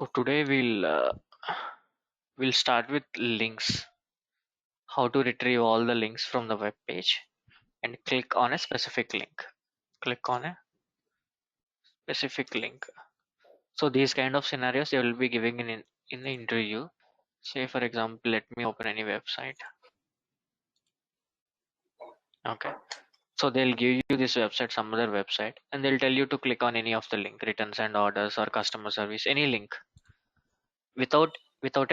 So today we'll start with links. How to retrieve all the links from the web page and click on a specific link. Click on a specific link. So these kind of scenarios they will be giving in the interview. Say for example, let me open any website. Okay. So they'll give you this website, some other website, and they'll tell you to click on any of the link, returns and orders or customer service, any link without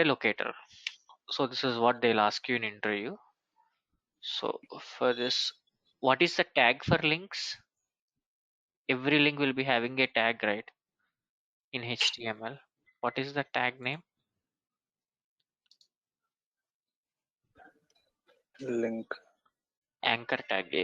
a locator. So this is what they'll ask you in interview. So for this, what is the tag for links? Every link will be having a tag, right? In HTML. What is the tag name? Link. Anchor tag.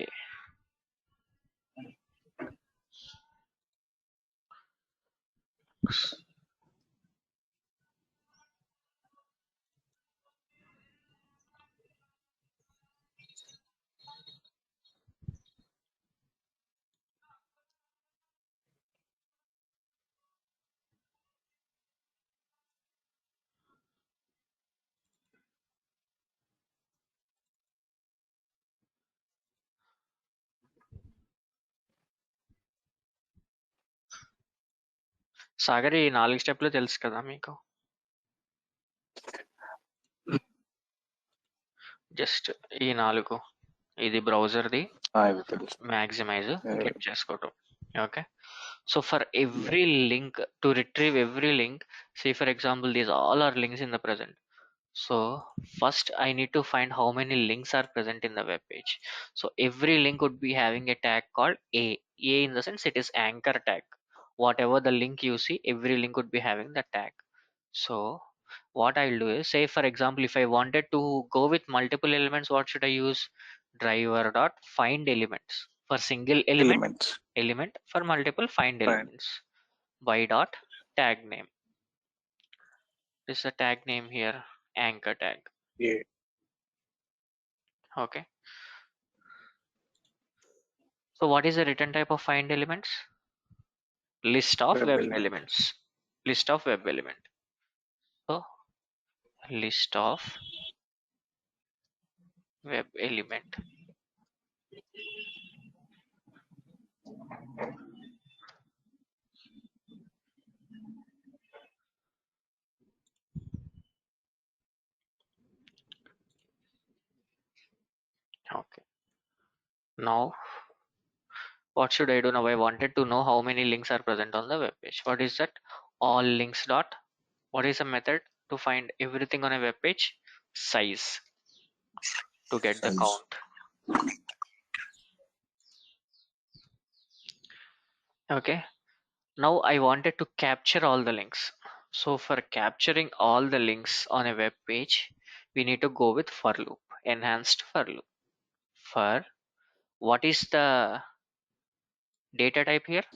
Sagar ఈ 4 స్టెప్లు తెలుసు కదా మీకు? Just ఈ 4. ఇది బ్రౌజర్‌ది. ఇవి తెలుసు. Maximise get చేసుకోవటం. Okay. So for every link, to retrieve every link, say for example these all are links in the present. So first I need to find how many links are present in the web page. So every link would be having a tag called A. A in the sense it is anchor tag. Whatever the link you see, every link would be having the tag. So what I'll do is, say for example, if I wanted to go with multiple elements, what should I use? Driver dot find elements. For single element, for multiple find elements. By dot tag name. This is a tag name here, anchor tag. Yeah. Okay. So what is the return type of find elements? List of web elements. List of web element. So list of web element. Okay. Now what should I do now? I wanted to know how many links are present on the web page. What is that? All links dot. What is a method to find everything on a web page? Size. To get the count. Okay. Now I wanted to capture all the links. So for capturing all the links on a web page, we need to go with for loop, enhanced for loop. For what is the data type here?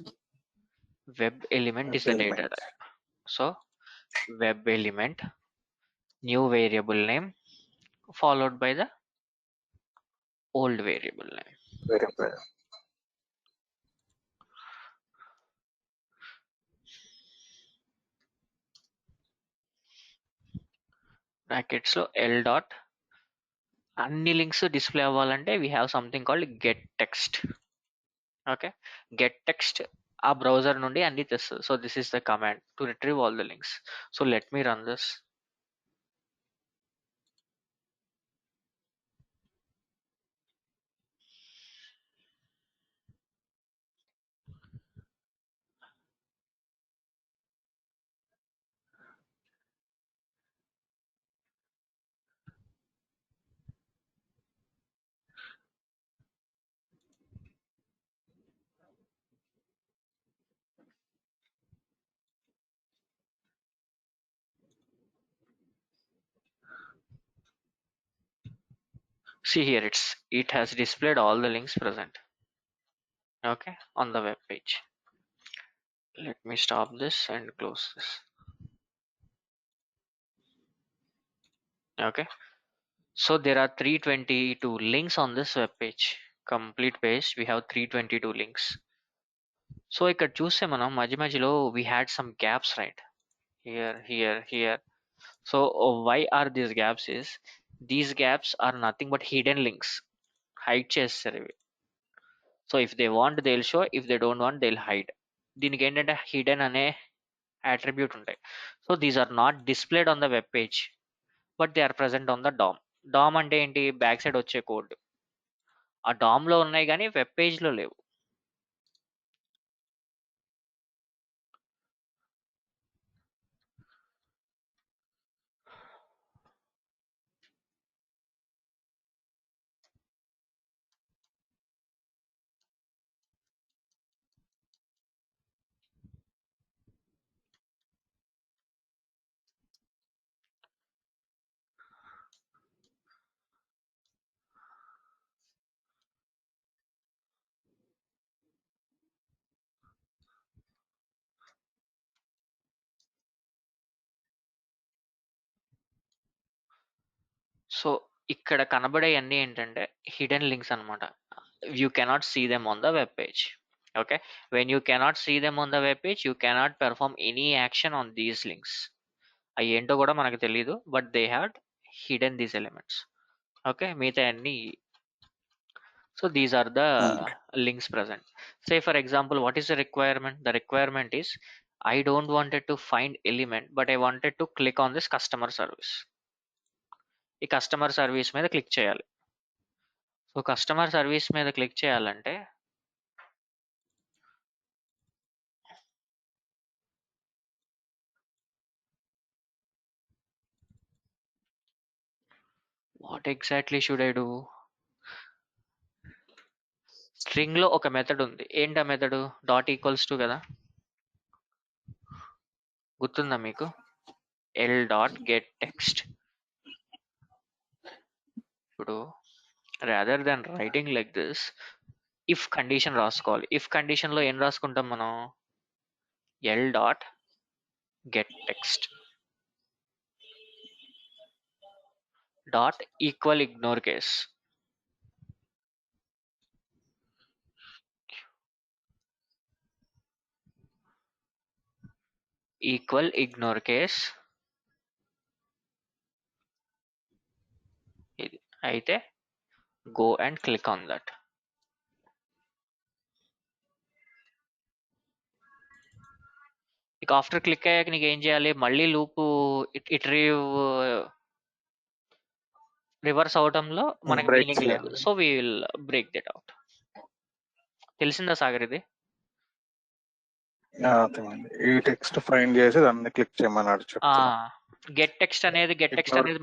Web element is the data type. So web element, new variable name followed by the old variable name. Brackets లో L dot అన్ని links display అవ్వాలంటే we have something called get text. Okay, get text ఆ browser నుండి అన్ని తెస్తుంది. So this is the command to retrieve all the links. So let me run this. See here, it has displayed all the links present, okay, on the web page. Let me stop this and close this. Okay, so there are 322 links on this web page. Complete page we have 322 links. So ఇక్కడ చూస్తే మనం మధ్య మధ్యలో we had some gaps, right? here. So why are these gaps is, these gaps are nothing but hidden links. Hide చేస్తారు ఇవి. So if they want they will show, if they don't want they will hide. దీనికి ఏంటంటే hidden అనే attribute ఉంటాయి. So these are not displayed on the web page, but they are present on the DOM. DOM అంటే ఏంటి? Back side వచ్చే code. ఆ DOM లో ఉన్నాయి కానీ వెబ్ పేజ్ లో లేవు. సో ఇక్కడ కనబడే అన్ని ఏంటంటే హిడెన్ లింక్స్ అన్నమాట. You cannot see them on the web page. Okay, when you cannot see them on the web page, you cannot perform any action on these links. అవి ఏంటో కూడా మనకు తెలియదు, but they had hidden these elements. Okay, మిగతా అన్ని. So these are the links present. Say for example, what is the requirement? The requirement is, I don't wanted to find element, but I wanted to click on this customer service. ఈ customer service మీద click చేయాలి. So customer service మీద click చేయాలంటే what exactly should I do? String లో ఒక method ఉంది. ఏంటి ఆ మెథడ్? డాట్ ఈక్వల్స్ టు కదా, గుర్తుందా మీకు? L dot get text. ఇప్పుడు rather than writing like this, if condition రాసుకోవాలి. ఇఫ్ కండిషన్ లో ఏం రాసుకుంటాం మనం? L dot get text dot equal ignore case. Equal ignore case ఇది అయితే go and click on that. ఇక ఆఫ్టర్ క్లిక్ అయ్యాక నీకు ఏం చేయాలి? మళ్ళీ లూప్ రివర్స్ అవటంలో మనకి Break మీనింగ్ లేదు. చేయాలి. So we will break that out. తెలిసిందా సాగర్ ఇది? అర్థమైంది. ఈ టెక్స్ట్ ఫైండ్ చేసి దాన్ని క్లిక్ చేయమన్నాడు చెప్తున్నా. గెట్ టెక్స్ట్ అనేది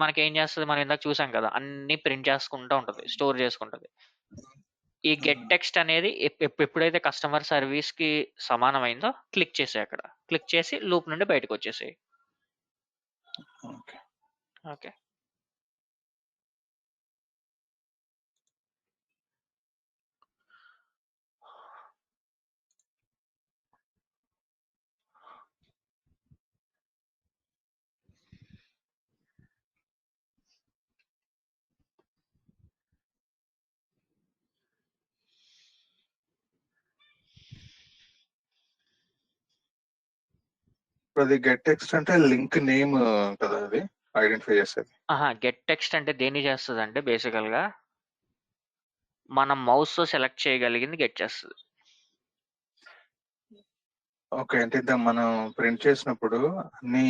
మనకి ఏం చేస్తుంది? మనం ఇందాక చూసాం కదా, అన్ని ప్రింట్ చేసుకుంటూ ఉంటది, స్టోర్ చేసుకుంటది. ఈ గెట్ టెక్స్ట్ అనేది ఎప్పుడైతే కస్టమర్ సర్వీస్ కి సమానమైందో క్లిక్ చేసే, అక్కడ క్లిక్ చేసి లూప్ నుండి బయటకు వచ్చేసాయి. ఓకే. ఓకే, అది గెట్ టెక్స్ట్ అంటే లింక్ నేమ్ కదా, అది ఐడెంటిఫై చేసేది. గెట్ టెక్స్ట్ అంటే దేన్ని చేస్తుంది అంటే, బేసికల్ గా మనం మౌస్ తో సెలెక్ట్ చేయగలిగింది గెట్ చేస్తుంది. ఓకే, అంటే మనం ప్రింట్ చేసినప్పుడు అన్ని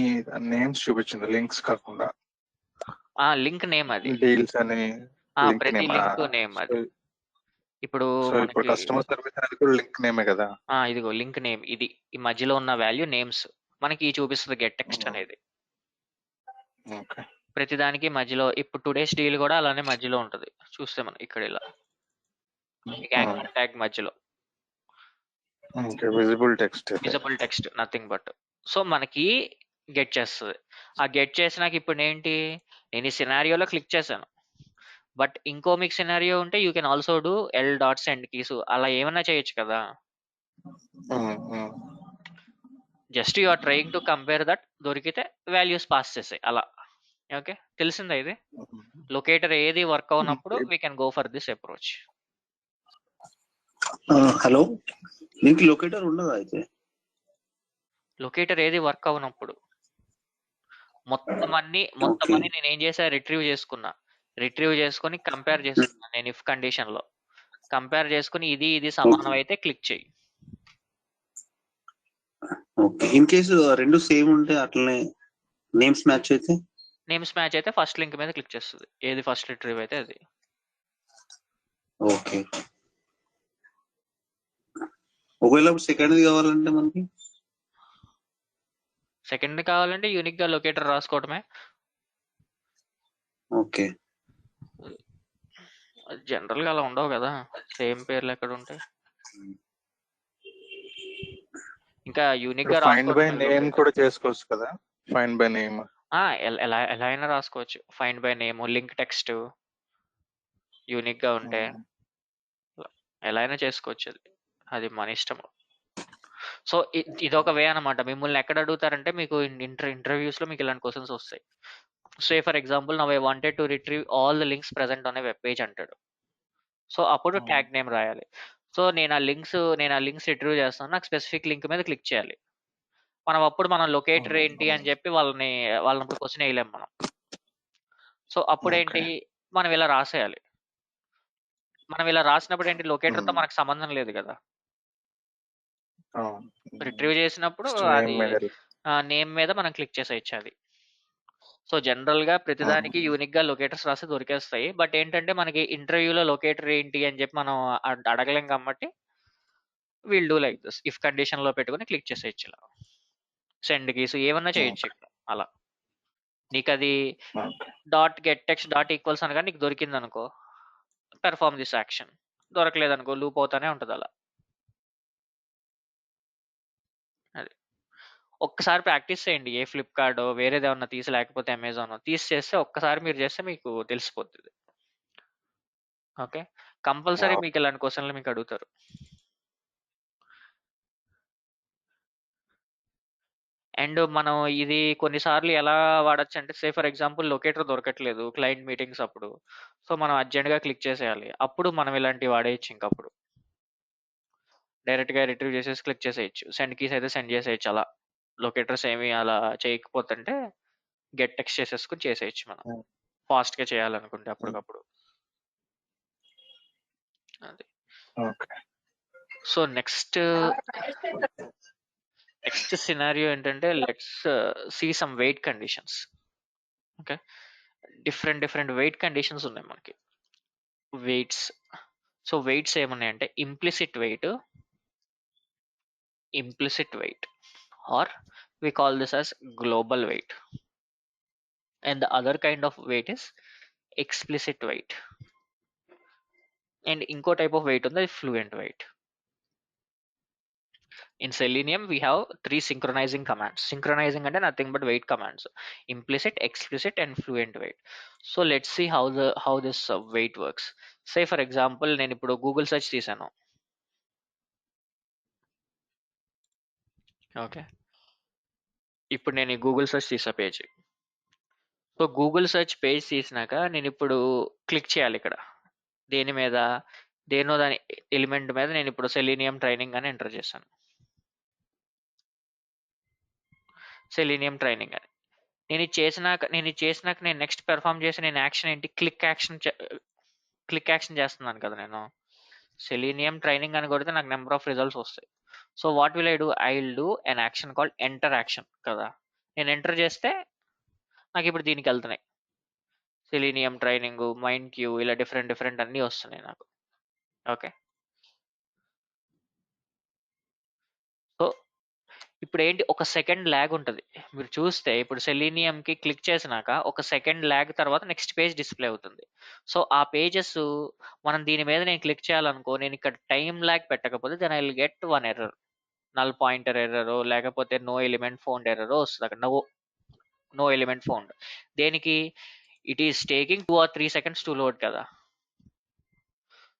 నేమ్స్ చూపించింది, లింక్స్ కాకుండా. లింక్ నేమ్ అది, డీల్స్ అని ప్రతి లింక్ నేమ్ అది. ఇప్పుడు ఇప్పుడు కస్టమర్ సర్వీస్ అనేది కూడా లింక్ నేమే కదా. ఇదిగో లింక్ నేమ్ ఇది, ఈ మధ్యలో ఉన్న వాల్యూ నేమ్స్ మనకి చూపిస్తుంది గెట్ టెక్స్ట్ అనేది. ప్రతిదానికి మధ్యలో, ఇప్పుడు టుడేస్ డీల్ కూడా అలానే మధ్యలో ఉంటది, చూస్తే మనం ఇక్కడ ఇలా యాంకర్ ట్యాగ్ మధ్యలో visible text nothing but. So మనకి గెట్ చేస్తుంది. ఆ గెట్ చేసినాక ఇప్పుడు ఏంటి, నేను ఈ సినారియోలో క్లిక్ చేశాను, బట్ ఇంకో మీకు సినారియో ఉంటే you can also do L dot send keys, అలా ఏమైనా చేయొచ్చు కదా. Just you are trying to compare that, దొరికితే వాల్యూస్ పాస్ చేసాయి అలా. ఓకే, తెలిసిందా ఇది? లొకేటర్ ఏది వర్క్ అవునప్పుడు we can go for this approach. Hello, మీకు లొకేటర్ ఉండదా? అయితే లొకేటర్ ఏది వర్క్ అవునప్పుడు మొత్తం ఓకే. అన్ని నేను ఏం చేసా, రిట్రీవ్ చేసుకొని కంపేర్ చేసుకున్నా నేను ఇఫ్ కండిషన్ లో. కంపేర్ చేసుకుని ఇది సమానం ఓకే. అయితే క్లిక్ చేయి. ఓకే. ఇన్ కేసు 2 సేమ్ ఉంటే అట్లనే నేమ్స్ మ్యాచ్ అయితే? నేమ్స్ మ్యాచ్ అయితే ఫస్ట్ లింక్ మీద క్లిక్ చేస్తుంది, ఏది ఫస్ట్ రిట్రీవ్ అయితే అది. ఓకే. ఒకవేళ సెకండ్‌ది కావాలంటే మనకి? సెకండ్ కావాలంటే యూనిక్ గా లొకేటర్ రాసుకోవడమే. ఓకే. జనరల్ గా అలా ఉండవు కదా, సేమ్ పేర్లు ఎక్కడ ఉంటాయి. ఇంకా యూనిక్ గా ఫైండ్ బై రాసుకోవడమే నేమ్ లొకేటర్. కూడా చేసుకోవచ్చు కదా, ఫైండ్ బై నేమ్. ఎలా ఎలా అయినా రాసుకోవచ్చు, find by name, link text unique గా ఉంటే ఎలా అయినా చేసుకోవచ్చు. అది మన ఇష్టం. సో ఇదొక వే అనమాట. మిమ్మల్ని ఎక్కడ అడుగుతారంటే మీకు ఇంటర్వ్యూస్ లో మీకు ఇలాంటి క్వశ్చన్స్ వస్తాయి. సే for example now I wanted to retrieve all the links present on a web page అంటాడు. సో అప్పుడు ట్యాగ్ నేమ్ రాయాలి. సో నేను ఆ లింక్స్ రిట్రీవ్ చేస్తాను, నాకు స్పెసిఫిక్ లింక్ మీద క్లిక్ చేయాలి. మనం లొకేటర్ ఏంటి అని చెప్పి వాళ్ళని అప్పుడు క్వశ్చన్ వేయలేం మనం. సో అప్పుడేంటి, మనం ఇలా రాసేయాలి. మనం ఇలా రాసినప్పుడు ఏంటి, లొకేటర్ తో మనకు సంబంధం లేదు కదా. రిట్రీవ్ చేసినప్పుడు అది నేమ్ మీద మనం క్లిక్ చేసేయచ్చు అది. సో జనరల్ గా ప్రతిదానికి యూనిక్ గా లొకేటర్స్ రాసి దొరికేస్తాయి. బట్ ఏంటంటే మనకి ఇంటర్వ్యూలో లొకేటర్ ఏంటి అని చెప్పి మనం అడగలేం కాబట్టి will do like this, if condition లో పెట్టుకుని క్లిక్ చేసేయచ్చు. ఇలా సెండ్ కీస్ ఏమన్నా చేయొచ్చు ఇక్కడ. అలా నీకు అది dot get text dot equals అనగా నీకు దొరికింది అనుకో, పెర్ఫార్మ్ దిస్ యాక్షన్. దొరకలేదు అనుకో, లూప్ అవుతానే ఉంటుంది అలా. అది ఒక్కసారి ప్రాక్టీస్ చేయండి. ఏ ఫ్లిప్కార్ట్ వేరేది ఏమన్నా తీసి, లేకపోతే అమెజాన్ తీసి చేస్తే ఒక్కసారి మీరు చేస్తే మీకు తెలిసిపోతుంది. ఓకే, కంపల్సరీ మీకు ఇలాంటి క్వశ్చన్లు మీకు అడుగుతారు. అండ్ మనం ఇది కొన్నిసార్లు ఎలా వాడచ్చు అంటే, సే ఫర్ ఎగ్జాంపుల్ లొకేటర్ దొరకట్లేదు క్లయింట్ మీటింగ్స్ అప్పుడు. సో మనం అర్జెంట్ గా క్లిక్ చేసేయాలి, అప్పుడు మనం ఇలాంటివి వాడేయచ్చు. ఇంకప్పుడు డైరెక్ట్ గా రిట్రీవ్ చేసేసి క్లిక్ చేసేయచ్చు. సెండ్ కీస్ అయితే సెండ్ చేసేయచ్చు. అలా లొకేటర్స్ ఏమి అలా చేయకపోతుంటే గెట్ టెక్స్ట్ చేసేసుకుని చేసేయచ్చు మనం, ఫాస్ట్ గా చేయాలనుకుంటే అప్పటికప్పుడు. అది. సో నెక్స్ట్ సినారియో ఏంటంటే, let's see some wait conditions. Okay, different wait conditions ఉన్నాయి మనకి. వెయిట్స్. సో వెయిట్స్ ఏమున్నాయంటే, implicit wait or we call this as global weight, and the other kind of weight is explicit weight, and ఇంకో type of weight ఉంది, fluent weight. In Selenium we have 3 synchronizing commands. Synchronizing అంటే nothing but weight commands: implicit, explicit and fluent weight. So let's see how this weight works. Say for example నేను ఇప్పుడు Google search తీసాను. Okay, ఇప్పుడు నేను ఈ Google search తీసా page. So Google search page తీసినాక నేను ఇప్పుడు క్లిక్ చేయాలి ఇక్కడ. దేని మీద, దాని ఎలిమెంట్ మీద నేను ఇప్పుడు సెలీనియం ట్రైనింగ్ అని ఎంటర్ చేశాను. సెలీనియం ట్రైనింగ్ అని నేను ఇది చేసినాక నేను నెక్స్ట్ పెర్ఫామ్ చేసి నేను యాక్షన్ ఏంటి, క్లిక్ యాక్షన్ చేస్తున్నాను కదా నేను. సెలీనియం ట్రైనింగ్ అని కొడితే నాకు నెంబర్ ఆఫ్ రిజల్ట్స్ వస్తాయి. So what will I will do an action called enter action కదా. నేను ఎంటర్ చేస్తే నాకు ఇప్పుడు దీనికి వెళ్తున్నాయి, సెలీనియం ట్రైనింగ్, మైండ్ క్యూ, ఇలా డిఫరెంట్ అన్నీ వస్తున్నాయి నాకు. ఓకే, సో ఇప్పుడు ఏంటి, ఒక సెకండ్ ల్యాగ్ ఉంటుంది. మీరు చూస్తే ఇప్పుడు సెలీనియంకి క్లిక్ చేసినాక ఒక సెకండ్ ల్యాగ్ తర్వాత నెక్స్ట్ పేజ్ డిస్ప్లే అవుతుంది. సో ఆ పేజెస్ మనం దీని మీద నేను క్లిక్ చేయాలనుకో, నేను ఇక్కడ టైం ల్యాగ్ పెట్టకపోతే then I will get 1 error, null pointer error, లేకపోతే నో ఎలిమెంట్ ఫౌండ్ ఎర్రర్ వస్తుంది అక్కడ. నో ఎలిమెంట్ ఫౌండ్ దేనికి, it is taking 2 or 3 seconds to load కదా.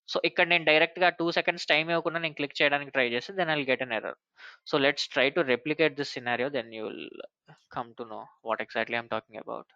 సో ఇక్కడ నేను డైరెక్ట్ గా 2 seconds టైం ఇవ్వకుండా నేను క్లిక్ చేయడానికి ట్రై చేస్తే then I will get an error. So let's try to replicate this scenario, then you will come to know what exactly I'm talking about.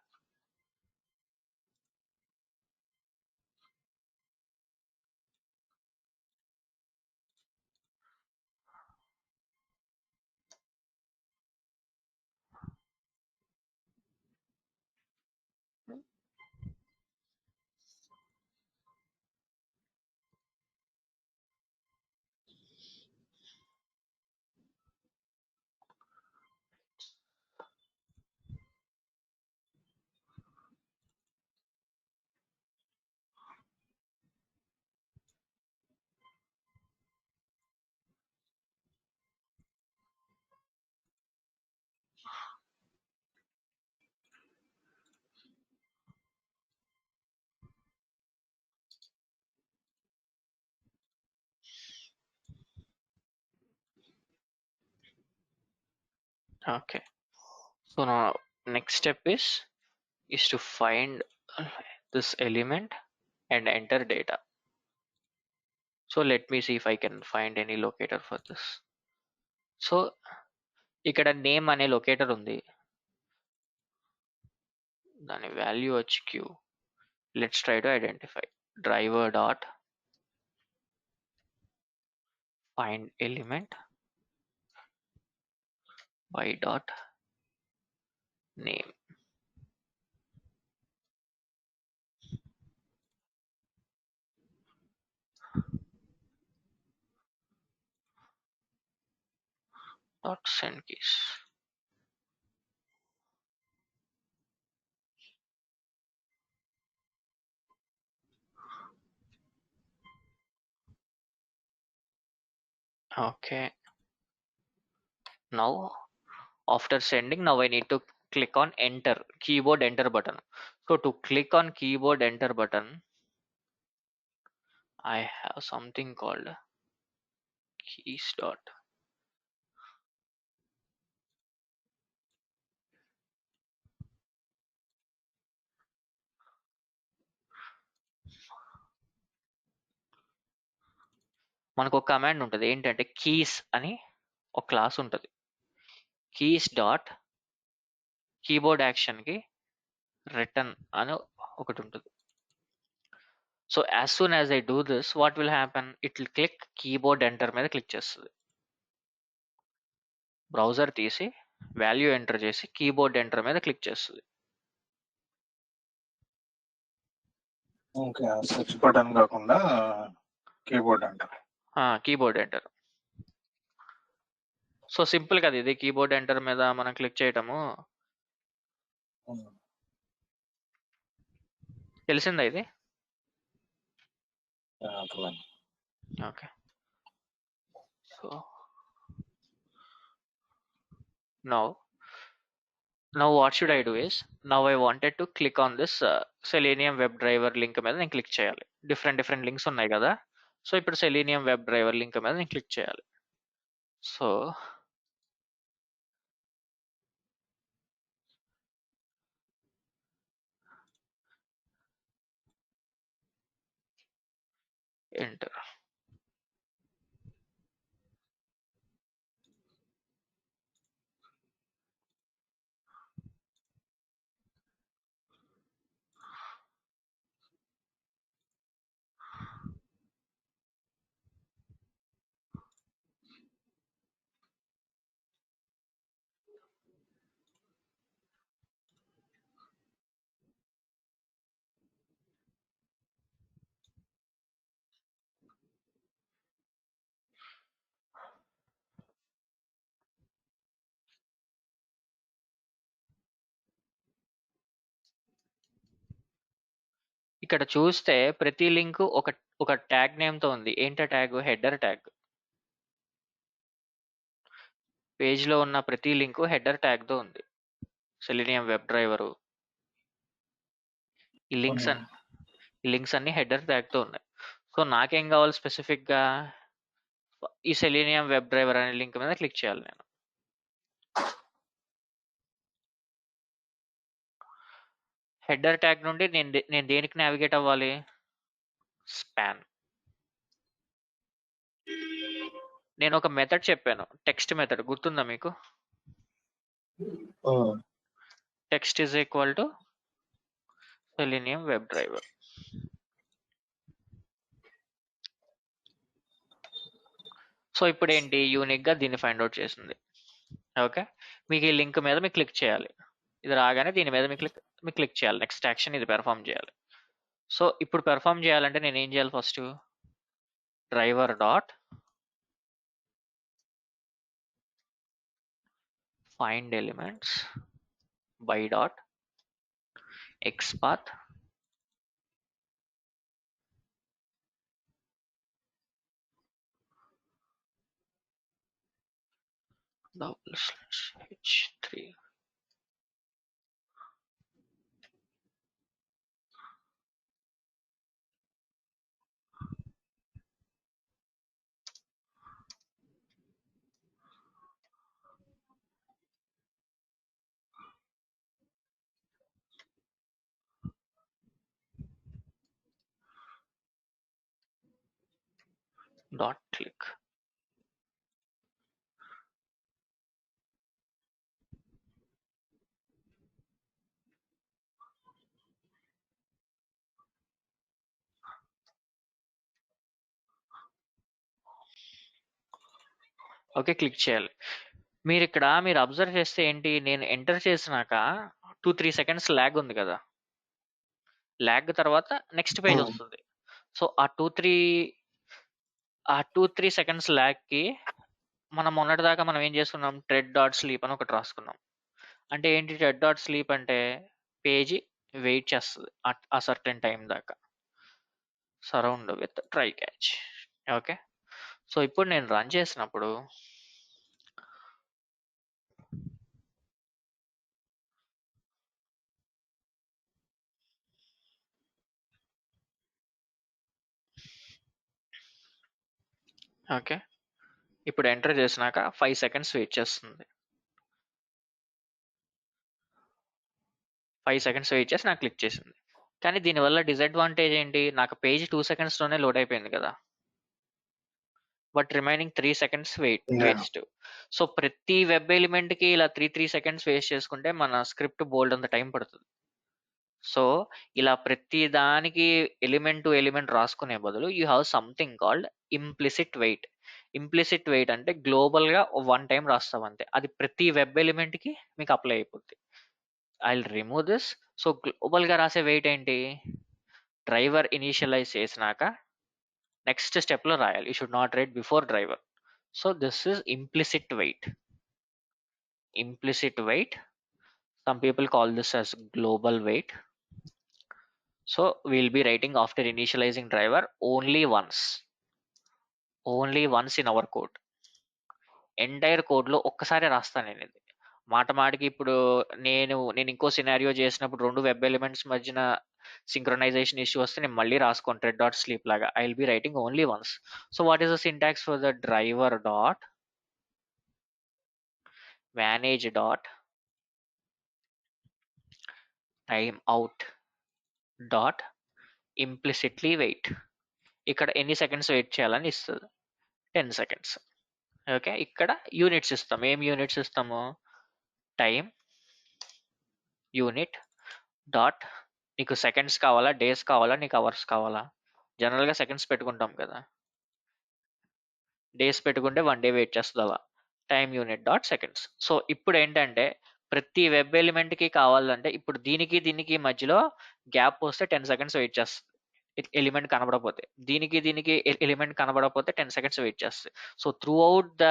Okay. So now next step is to find this element and enter data. So let me see if I can find any locator for this. So ఇక్కడ name అనే locator ఉంది, దాని value వచ్చి q. Let's try to identify driver dot find element by dot name. Dot send keys. Okay, now after sending, now I need to click on enter, keyboard enter button. So to click on keyboard enter button, I have something called keys dot. మనకు ఒక command ఉంటుంది ఏంటంటే keys అని ఒక class ఉంటుంది. Keys dot keyboard action కి return అని ఒకటి ఉంటుంది. So as soon as I do this, what will happen, it will click keyboard enter మీద క్లిక్ చేస్తుంది. బ్రౌజర్ తీసి వాల్యూ ఎంటర్ చేసి కీబోర్డ్ ఎంటర్ మీద క్లిక్ చేస్తుంది. ఓకే, సెర్చ్ బటన్ కాకుండా కీబోర్డ్ అంటారు. Keyboard enter. సో సింపుల్ కదా ఇది, కీబోర్డ్ ఎంటర్ మీద మనం క్లిక్ చేయటము. తెలిసిందా ఇది? Okay, so now what should I do is, now I wanted to click on this Selenium WebDriver link మీద నేను క్లిక్ చేయాలి. డిఫరెంట్ లింక్స్ ఉన్నాయి కదా, సో ఇప్పుడు Selenium WebDriver లింక్ మీద నేను క్లిక్ చేయాలి. So enter. ఇక్కడ చూస్తే ప్రతి లింక్ ఒక ట్యాగ్ నేమ్ తో ఉంది. ఏంట ట్యాగ్? Header tag. పేజ్ లో ఉన్న ప్రతి లింక్ హెడర్ ట్యాగ్ తో ఉంది. సెలీనియం వెబ్ డ్రైవర్, ఈ లింక్స్ అన్ని హెడర్ ట్యాగ్ తో ఉన్నాయి. సో నాకేం కావాలి స్పెసిఫిక్ గా, ఈ సెలీనియం వెబ్ డ్రైవర్ అనే లింక్ మీద క్లిక్ చేయాలి నేను. హెడర్ ట్యాగ్ నుండి నేను దేనికి నావిగేట్ అవ్వాలి? స్పాన్. నేను ఒక మెథడ్ చెప్పాను, టెక్స్ట్ మెథడ్, గుర్తుందా మీకు? Text is equal to selenium web driver. So ఇప్పుడు ఏంటి, యూనిక్ గా దీన్ని ఫైండ్ అవుట్ చేసింది. ఓకే, మీకు ఈ లింక్ మీద మీకు క్లిక్ చేయాలి. ఇది రాగానే దీని మీద మీకు క్లిక్ చేయాలి. నెక్స్ట్ యాక్షన్ ఇది పెర్ఫామ్ చేయాలి. సో ఇప్పుడు పెర్ఫామ్ చేయాలంటే నేను ఏం చేయాలి? First driver dot find elements by dot XPath h3. dot click. Okay, click చేయాలి. మీరు అబ్జర్వ్ చేస్తే ఏంటి, నేను ఎంటర్ చేసినాక 2-3 సెకండ్స్ ల్యాగ్ ఉంది కదా, ల్యాగ్ తర్వాత నెక్స్ట్ పేజ్ వస్తుంది. సో ఆ 2-3 సెకండ్స్ ల్యాగ్ కి మనం మొన్నటిదాకా మనం ఏం చేసుకున్నాం, ట్రెడ్ డాట్ స్లీప్ అని ఒకటి రాసుకున్నాం. అంటే ఏంటి ట్రెడ్ డాట్ స్లీప్ అంటే, పేజీ వెయిట్ చేస్తుంది ఆ సర్టెన్ టైం దాకా, surround with try catch. Okay, so ఇప్పుడు నేను రన్ చేసినప్పుడు ఓకే, ఇప్పుడు ఎంటర్ చేసినాక 5 సెకండ్స్ వెయిట్ చేస్తుంది. 5 సెకండ్స్ వెయిట్ చేసి నాకు క్లిక్ చేసింది. కానీ దీనివల్ల డిసడ్వాంటేజ్ ఏంటి, నాకు పేజ్ 2 సెకండ్స్లోనే లోడ్ అయిపోయింది కదా, but remaining 3 seconds waste. So ప్రతి వెబ్ ఎలిమెంట్కి ఇలా 3 సెకండ్స్ వేస్ట్ చేసుకుంటే మన స్క్రిప్ట్ బోల్డ్ అంత టైం పడుతుంది. సో ఇలా ప్రతి దానికి ఎలిమెంట్ టు ఎలిమెంట్ రాసుకునే బదులు you have something called implicit wait. Implicit wait అంటే గ్లోబల్ గా 1 టైం రాస్తాం అంతే, అది ప్రతి వెబ్ ఎలిమెంట్ కి మీకు అప్లై అయిపోద్ది. I remove this. So global గా రాసే వెయిట్ ఏంటి, డ్రైవర్ ఇనిషియలైజ్ చేసినాక నెక్స్ట్ స్టెప్ లో రాయాలి. You should not write before driver. So this is implicit wait. Implicit weight, some people call this as global weight. So we'll be writing after initializing driver only once in our code. Entire code లో ఒక్కసారి రాస్తాను నేను ఇది. మాటికి ఇప్పుడు నేను ఇంకో scenario చేసినప్పుడు 2 వెబ్ ఎలిమెంట్స్ మధ్యన సింక్రనైజేషన్ ఇష్యూ వస్తే నేను మళ్ళీ రాసుకోండి ట్రెడ్ డాట్ స్లీప్ లాగా. I will be writing only once. So what is the syntax for the driver dot manage dot time out dot implicitly wait. ఇక్కడ ఎన్ని సెకండ్స్ వెయిట్ చేయాలని ఇస్తుంది, 10 సెకండ్స్. ఓకే, ఇక్కడ యూనిట్స్ ఇస్తాం. ఏం యూనిట్స్ ఇస్తాము, time unit dot, నీకు seconds కావాలా, డేస్ కావాలా, నీకు అవర్స్ కావాలా. జనరల్గా సెకండ్స్ పెట్టుకుంటాం కదా, డేస్ పెట్టుకుంటే 1 డే వెయిట్ చేస్తుంది అలా. Time unit dot seconds. So ఇప్పుడు ఏంటంటే ప్రతి వెబ్ ఎలిమెంట్కి కావాలంటే ఇప్పుడు దీనికి మధ్యలో గ్యాప్ వస్తే 10 సెకండ్స్ వెయిట్ చేస్తుంది ఎలిమెంట్ కనబడకపోతే. దీనికి ఎలిమెంట్ కనబడకపోతే 10 సెకండ్స్ వెయిట్ చేస్తుంది. So through out the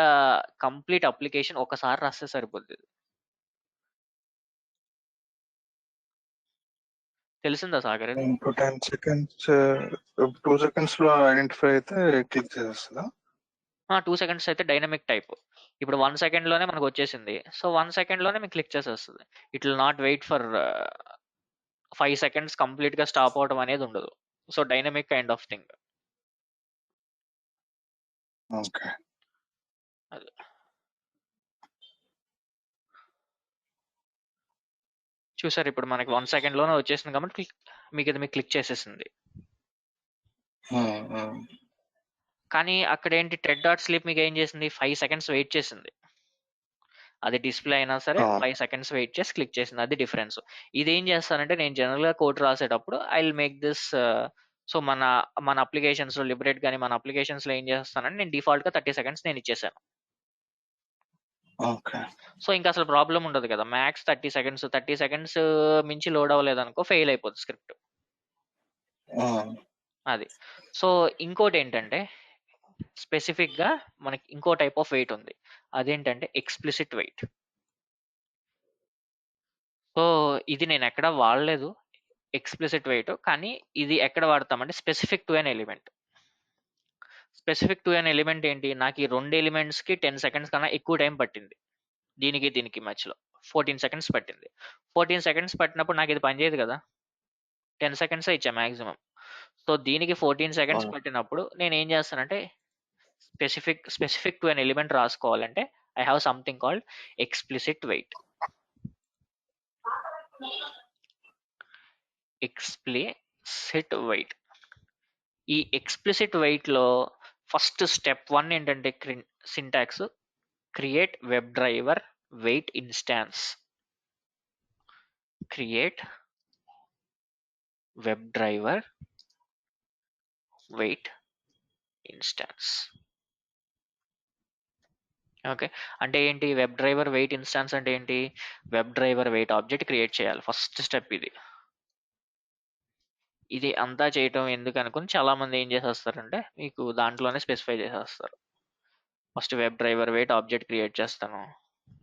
complete application ఒకసారి రాస్తే సరిపోద్ది. తెలిసిందా సాగర్? ఇంకో 10 సెకండ్స్ 2 సెకండ్స్ లో ఐడెంటిఫై అయితే క్లిక్ చేసేస్తుందా? 2 సెకండ్స్ అయితే డైనమిక్ టైప్. ఇప్పుడు 1 సెకండ్ లోనే మనకు వచ్చేసింది. సో 1 సెకండ్ లోనే మీకు క్లిక్ చేసేస్తుంది. It will not wait for 5 seconds complete గా స్టాప్ అవడం అనేది ఉండదు. So dynamic kind of thing. Okay, చూసారు ఇప్పుడు మనకి 1 సెకండ్ లోనే వచ్చేసింది కాబట్టి మీకు క్లిక్ చేసేసింది. కానీ అక్కడ ఏంటి, ట్రెడ్ డాట్ స్లీప్ మీకు ఏం చేసింది, 5 సెకండ్స్ వెయిట్ చేసింది. అది డిస్ప్లే అయినా సరే 5 సెకండ్స్ వెయిట్ చేసి క్లిక్ చేసింది, అది డిఫరెన్స్. ఇది ఏం చేస్తానంటే నేను జనరల్ గా కోడ్ రాసేటప్పుడు I will make this. So మన అప్లికేషన్స్ లో లిబరేట్ కానీ మన అప్లికేషన్స్ లో ఏం చేస్తానంటే నేను డిఫాల్ట్ గా 30 సెకండ్స్ నేను ఇచ్చేసాను. సో ఇంకా అసలు ప్రాబ్లం ఉండదు కదా, మ్యాక్స్ 30 సెకండ్స్ మించి లోడ్ అవ్వలేదు అనుకో ఫెయిల్ అయిపోతుంది స్క్రిప్ట్. అది. సో ఇంకోటి ఏంటంటే స్పెసిఫిక్ గా మనకి ఇంకో టైప్ ఆఫ్ వెయిట్ ఉంది, అదేంటంటే ఎక్స్ప్లిసిట్ వెయిట్. సో ఇది నేను ఎక్కడ వాడలేదు ఎక్స్ప్లిసిట్ వెయిట్, కానీ ఇది ఎక్కడ వాడతామంటే specific to an element. Specific to an element ఏంటి, నాకు ఈ 2 ఎలిమెంట్స్ కి 10 సెకండ్స్ కన్నా ఎక్కువ టైం పట్టింది. దీనికి మధ్యలో 14 సెకండ్స్ పట్టింది. 14 సెకండ్స్ పట్టినప్పుడు నాకు ఇది పనిచేయదు కదా, 10 సెకండ్స్ ఇచ్చా మాక్సిమం. సో దీనికి 14 సెకండ్స్ పట్టినప్పుడు నేను ఏం చేస్తానంటే స్పెసిఫిక్ టు అన్ ఎలిమెంట్ రాసుకోవాలంటే I have something called explicit wait. Explicit wait. ఈ ఎక్స్ప్లిసిట్ వెయిట్ లో ఫస్ట్ స్టెప్ 1 ఏంటంటే syntax create web driver wait instance. Create web driver wait instance. Okay. అంటే ఏంటి వెబ్ డ్రైవర్ వెయిట్ ఇన్స్టాన్స్ అంటే ఏంటి? Web driver wait object create చేయాలి. First step ఇది. ఇది అంతా చేయటం ఎందుకు అనుకుని చాలా మంది ఏం చేసేస్తారంటే మీకు దాంట్లోనే స్పెసిఫై చేసేస్తారు. First web driver wait object create చేస్తాను.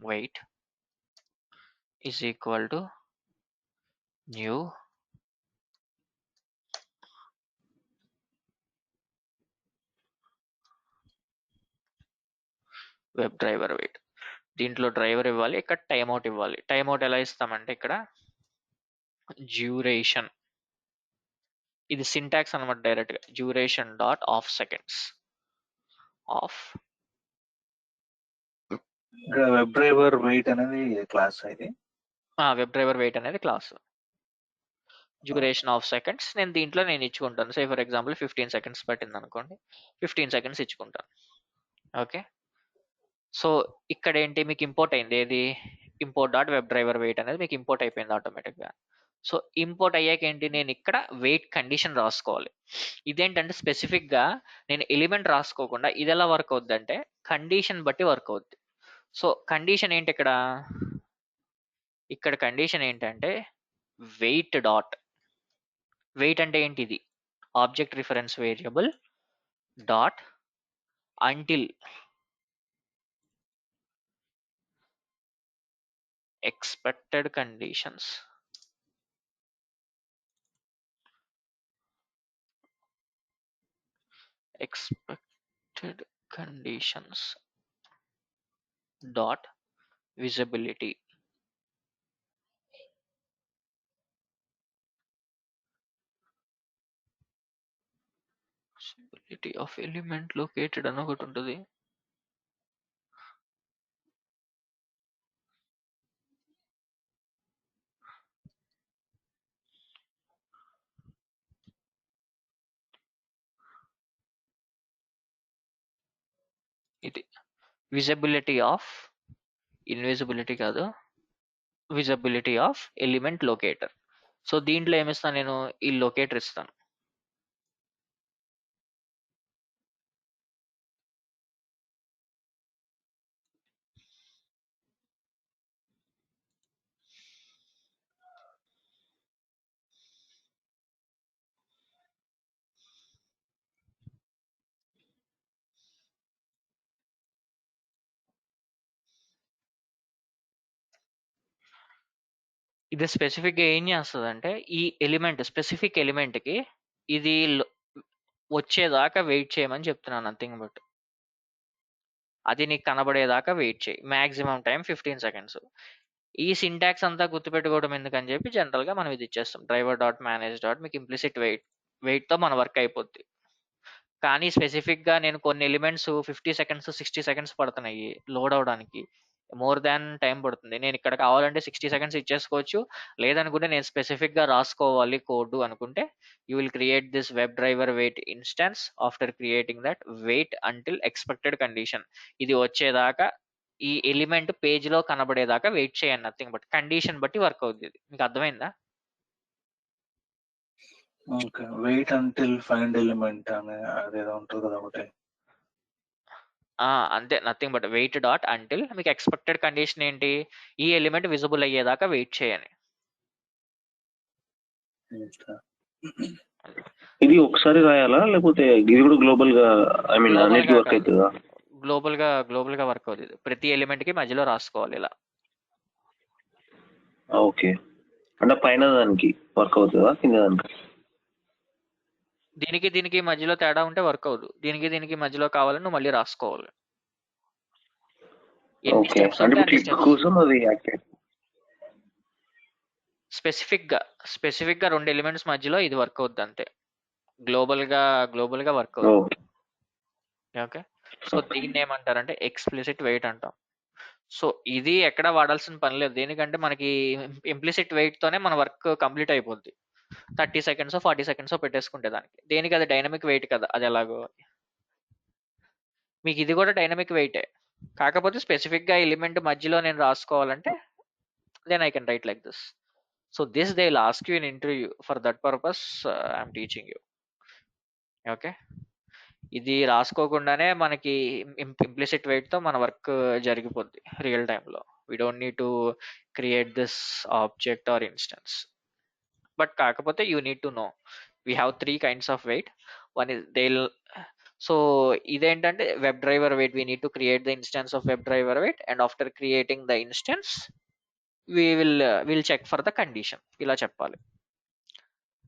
Wait is equal to new web driver wait. దీంట్లో డ్రైవర్ ఇవ్వాలి, ఇక్కడ టైమ్ అవుట్ ఇవ్వాలి. టైమ్ అవుట్ ఎలా ఇస్తామంటే ఇక్కడ డ్యూరేషన్. ఇది సింటాక్స్ అనమాట డైరెక్ట్ గా. Duration dot of seconds. Of web driver wait అనేది క్లాస్ ఇది. వెబ్ డ్రైవర్ వెయిట్ అనేది క్లాస్. డ్యూరేషన్ ఆఫ్ సెకండ్స్ నేను దీంట్లో నేను ఇచ్చుకుంటాను. సే ఫర్ ఎగ్జాంపుల్ 15 సెకండ్స్ పట్టింది అనుకోండి, 15 సెకండ్స్ ఇచ్చుకుంటాను. ఓకే. సో ఇక్కడ ఏంటి మీకు ఇంపోర్ట్ అయింది, ఏది import dot web driver wait అనేది మీకు ఇంపోర్ట్ అయిపోయింది ఆటోమేటిక్గా. సో ఇంపోర్ట్ అయ్యాక ఏంటి, నేను ఇక్కడ వెయిట్ కండిషన్ రాసుకోవాలి. ఇదేంటంటే స్పెసిఫిక్గా నేను ఎలిమెంట్ రాసుకోకుండా ఇది ఎలా వర్క్ అవుద్ది అంటే కండిషన్ బట్టి వర్క్ అవుద్ది. సో కండిషన్ ఏంటి ఇక్కడ కండిషన్ ఏంటంటే వెయిట్ డాట్. వెయిట్ అంటే ఏంటి, ఇది object reference variable dot until expected conditions. expected conditions dot visibility. Visibility of element located అని ఒకటి ఉంటుంది. ఇది విజిబిలిటీ ఆఫ్, ఇన్విజిబిలిటీ కాదు, visibility of element locator. So దీంట్లో ఏమిస్తాను నేను, ఈ లొకేటర్ ఇస్తాను. ఇది స్పెసిఫిక్ గా ఏం చేస్తుంది అంటే ఈ ఎలిమెంట్ స్పెసిఫిక్ ఎలిమెంట్ కి ఇది వచ్చేదాకా వెయిట్ చేయమని చెప్తున్నాను. నథింగ్ బట్ అది నీకు కనబడేదాకా వెయిట్ చేయి. Maximum time 15 seconds. ఈ సింటాక్స్ అంతా గుర్తుపెట్టుకోవడం ఎందుకని చెప్పి జనరల్ గా మనం ఇది ఇచ్చేస్తాం. డ్రైవర్ డాట్ మేనేజ్ డాట్ మీకు ఇంప్లిసిట్ వెయిట్ తో మన వర్క్ అయిపోద్ది. కానీ స్పెసిఫిక్ గా నేను కొన్ని ఎలిమెంట్స్ 50 సెకండ్స్ 60 సెకండ్స్ పడుతున్నాయి లోడ్ అవడానికి, మోర్ దాన్ టైం పడుతుంది. నేను ఇక్కడ కావాలంటే 60 సెకండ్స్ ఇచ్చేసుకోవచ్చు. లేదనుకుంటే నేను స్పెసిఫిక్ గా రాసుకోవాలి కోడ్ అనుకుంటే you will create this web driver wait instance after creating that wait until expected condition. ఇది వచ్చేదాకా ఈ ఎలిమెంట్ పేజ్ లో కనబడేదాకా వెయిట్ చేయండి. నథింగ్ బట్ కండిషన్ బట్టి వర్క్ అవుతుంది. ఇది మీకు అర్థమైందా? Okay. Wait until find element అనే అదేదో ఉంటుంది కదా ఒకటి. అంతే, nothing but wait dot until మీకు ఎక్స్పెక్టెడ్ కండిషన్ ఏంటి, ఈ ఎలిమెంట్ విజిబుల్ అయ్యేదాకా వెయిట్ చేయని. ఇది ఒకసారి రాయాలా లేకపోతే ఇది కూడా గ్లోబల్ గా ఐ మీన్ అన్నిటికీ వర్క్ అవుతుందా? గ్లోబల్ గా వర్క్ అవుతుంది. ప్రతి ఎలిమెంట్ కి మధ్యలో రాసుకోవాలి ఇలా. ఓకే. అంటే పైన దానికి వర్క్ అవుతుందా కింద దానికి? దీనికి మధ్యలో తేడా ఉంటే వర్క్ అవుదు. దీనికి మధ్యలో కావాలని నువ్వు మళ్ళీ రాసుకోవాలి. ఎన్ని ఓకే. స్టెప్స్ అంటే ఉంటే అన్ని క్లిక్ స్టెప్స్. కోసం అది యాక్టివ్. స్పెసిఫిక్ గా 2 ఎలిమెంట్స్ మధ్యలో ఇది వర్క్ అవుద్ది అంతే. గ్లోబల్ గా వర్క్ అవుతుంది. ఓకే. సో దీన్ని ఏమంటారంటే ఎక్స్ప్లిసిట్ వెయిట్ అంటాం. సో ఇది ఎక్కడ వాడాల్సిన పని లేదు. దేనికంటే మనకి ఇంప్లిసిట్ వెయిట్ తోనే మన వర్క్ కంప్లీట్ అయిపోద్ది. 30 సెకండ్స్ 40 సెకండ్స్ పెట్టేసుకుంటే దానికి. దేనికి అది డైనమిక్ వెయిట్ కదా, అది ఎలాగో. మీకు ఇది కూడా డైనమిక్ వెయిటే, కాకపోతే స్పెసిఫిక్ గా ఎలిమెంట్ మధ్యలో నేను రాసుకోవాలంటే then I can write like this. So this they will ask you in interview, for that purpose I'm teaching you. Okay, ఇది రాసుకోకుండానే మనకి ఇంప్లిసిట్ వెయిట్ తో మన వర్క్ జరిగిపోద్ది రియల్ టైంలో. We don't need to create this object or instance. But కాకపోతే you need to know we have 3 kinds of wait. One is దేల్, so ఇదేంటంటే web driver wait, we need to create the instance of web driver wait, and after creating the instance will check for the condition. ఇలా చెప్పాలి.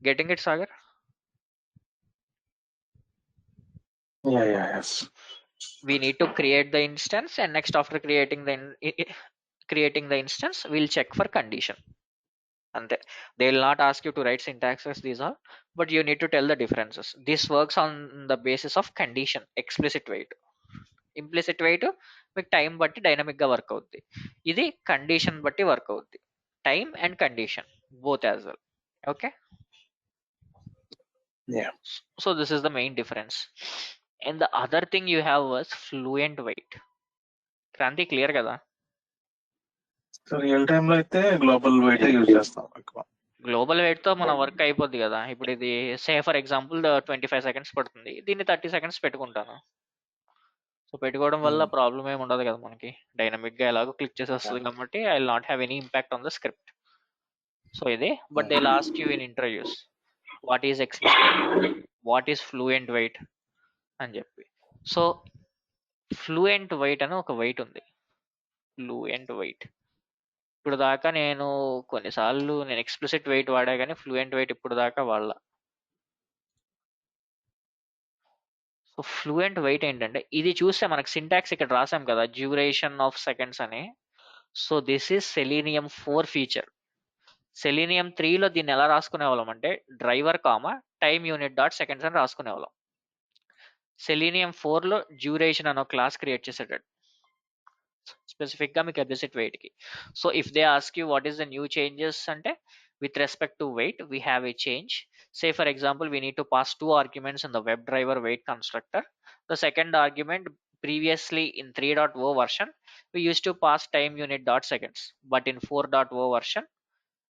Getting it Sagar? yes. We need to create the instance, and next after creating the instance we'll check for condition. And they will not ask you to write syntaxes, these all, but you need to tell the differences. This works on the basis of condition, explicit weight. Implicit weight మీకు time బట్టి dynamic గా work అవుద్ది, ఇది condition బట్టి work అవుద్ది. Time and condition both as well. Okay, Yeah. so this is the main difference. And the other thing you have was fluent weight. Kranti clear కదా? So real time లో అయితే global wait use చేస్తాం ఎక్కువ. Global wait తో మన work అయిపోద్ది కదా. ఇప్పుడు ఇది సే ఫర్ ఎగ్జాంపుల్ 25 seconds పడుతుంది, దీన్ని 30 seconds పెట్టుకుంటాను. సో పెట్టుకోవడం వల్ల ప్రాబ్లం ఏమి ఉండదు కదా మనకి, డైనమిక్ గా ఎలాగో క్లిక్ చేసి వస్తుంది కాబట్టి I will not have any impact on the script. So ఇది, but they last you in interviews what is explicit, what is fluent wait అని చెప్పి. సో ఫ్లూయెంట్ వెయిట్ అని ఒక వెయిట్ ఉంది, ఫ్లూయెంట్ వెయిట్. ఇప్పుడు దాకా నేను కొన్నిసార్లు నేను ఎక్స్ప్లిసిట్ వెయిట్ వాడా, కానీ ఫ్లూయెంట్ వెయిట్ ఇప్పుడు దాకా వాడలా. సో ఫ్లూయెంట్ వెయిట్ ఏంటంటే, ఇది చూస్తే మనకు సింటాక్స్ ఇక్కడ రాసాం కదా, డ్యూరేషన్ ఆఫ్ సెకండ్స్ అని. So this is selenium 4 feature. Selenium 3లో దీన్ని ఎలా రాసుకునే వాళ్ళం అంటే driver comma time unit dot seconds అని రాసుకునే వాళ్ళం. సెలీనియం 4లో డ్యూరేషన్ అనే క్లాస్ క్రియేట్ చేసేటట్టు స్పెసిఫిక్ గా మీకు ఎగ్జిట్ వెయిట్ కి. So if they ask you what is the new changes అంటే, with respect to weight we have a change. Say for example we need to pass 2 arguments in the WebDriver weight constructor. The second argument, previously in 3.0 version we used to pass time unit dot seconds, but in 4.0 version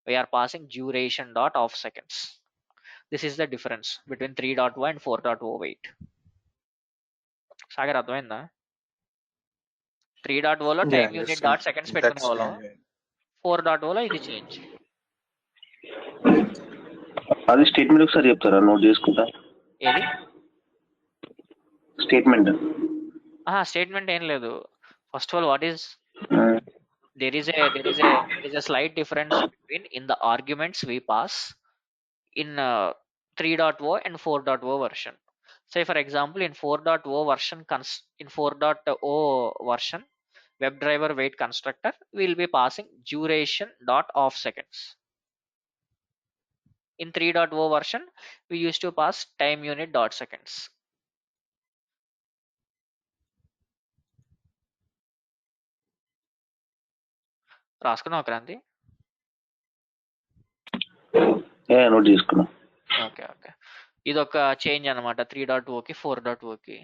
we are passing duration dot of seconds. This is the difference between 3.0 and 4.0 weight. Sagar అర్థమైందా? 3.0లో Yeah, time unit dot seconds పెట్టుకునే వాళ్ళం, 4.0లో ఇది change. అది statement ఒకసారి చెప్తారా, note చేసుకుంటా. ఏది statement? Statement ఏం లేదు. First of all what is, there is a slight difference between in the arguments we pass in 3.0 and 4.0 version. Say for example in 4.0 version in 4.0 version WebDriver weight constructor will be passing duration dot of seconds. In 3.0 version we used to pass time unit dot seconds. రాసుకున్నావు Kranti? Note చేసుకున్నా. Okay okay, ఇది ఒక change అనమాట 3.0కి 4.0కి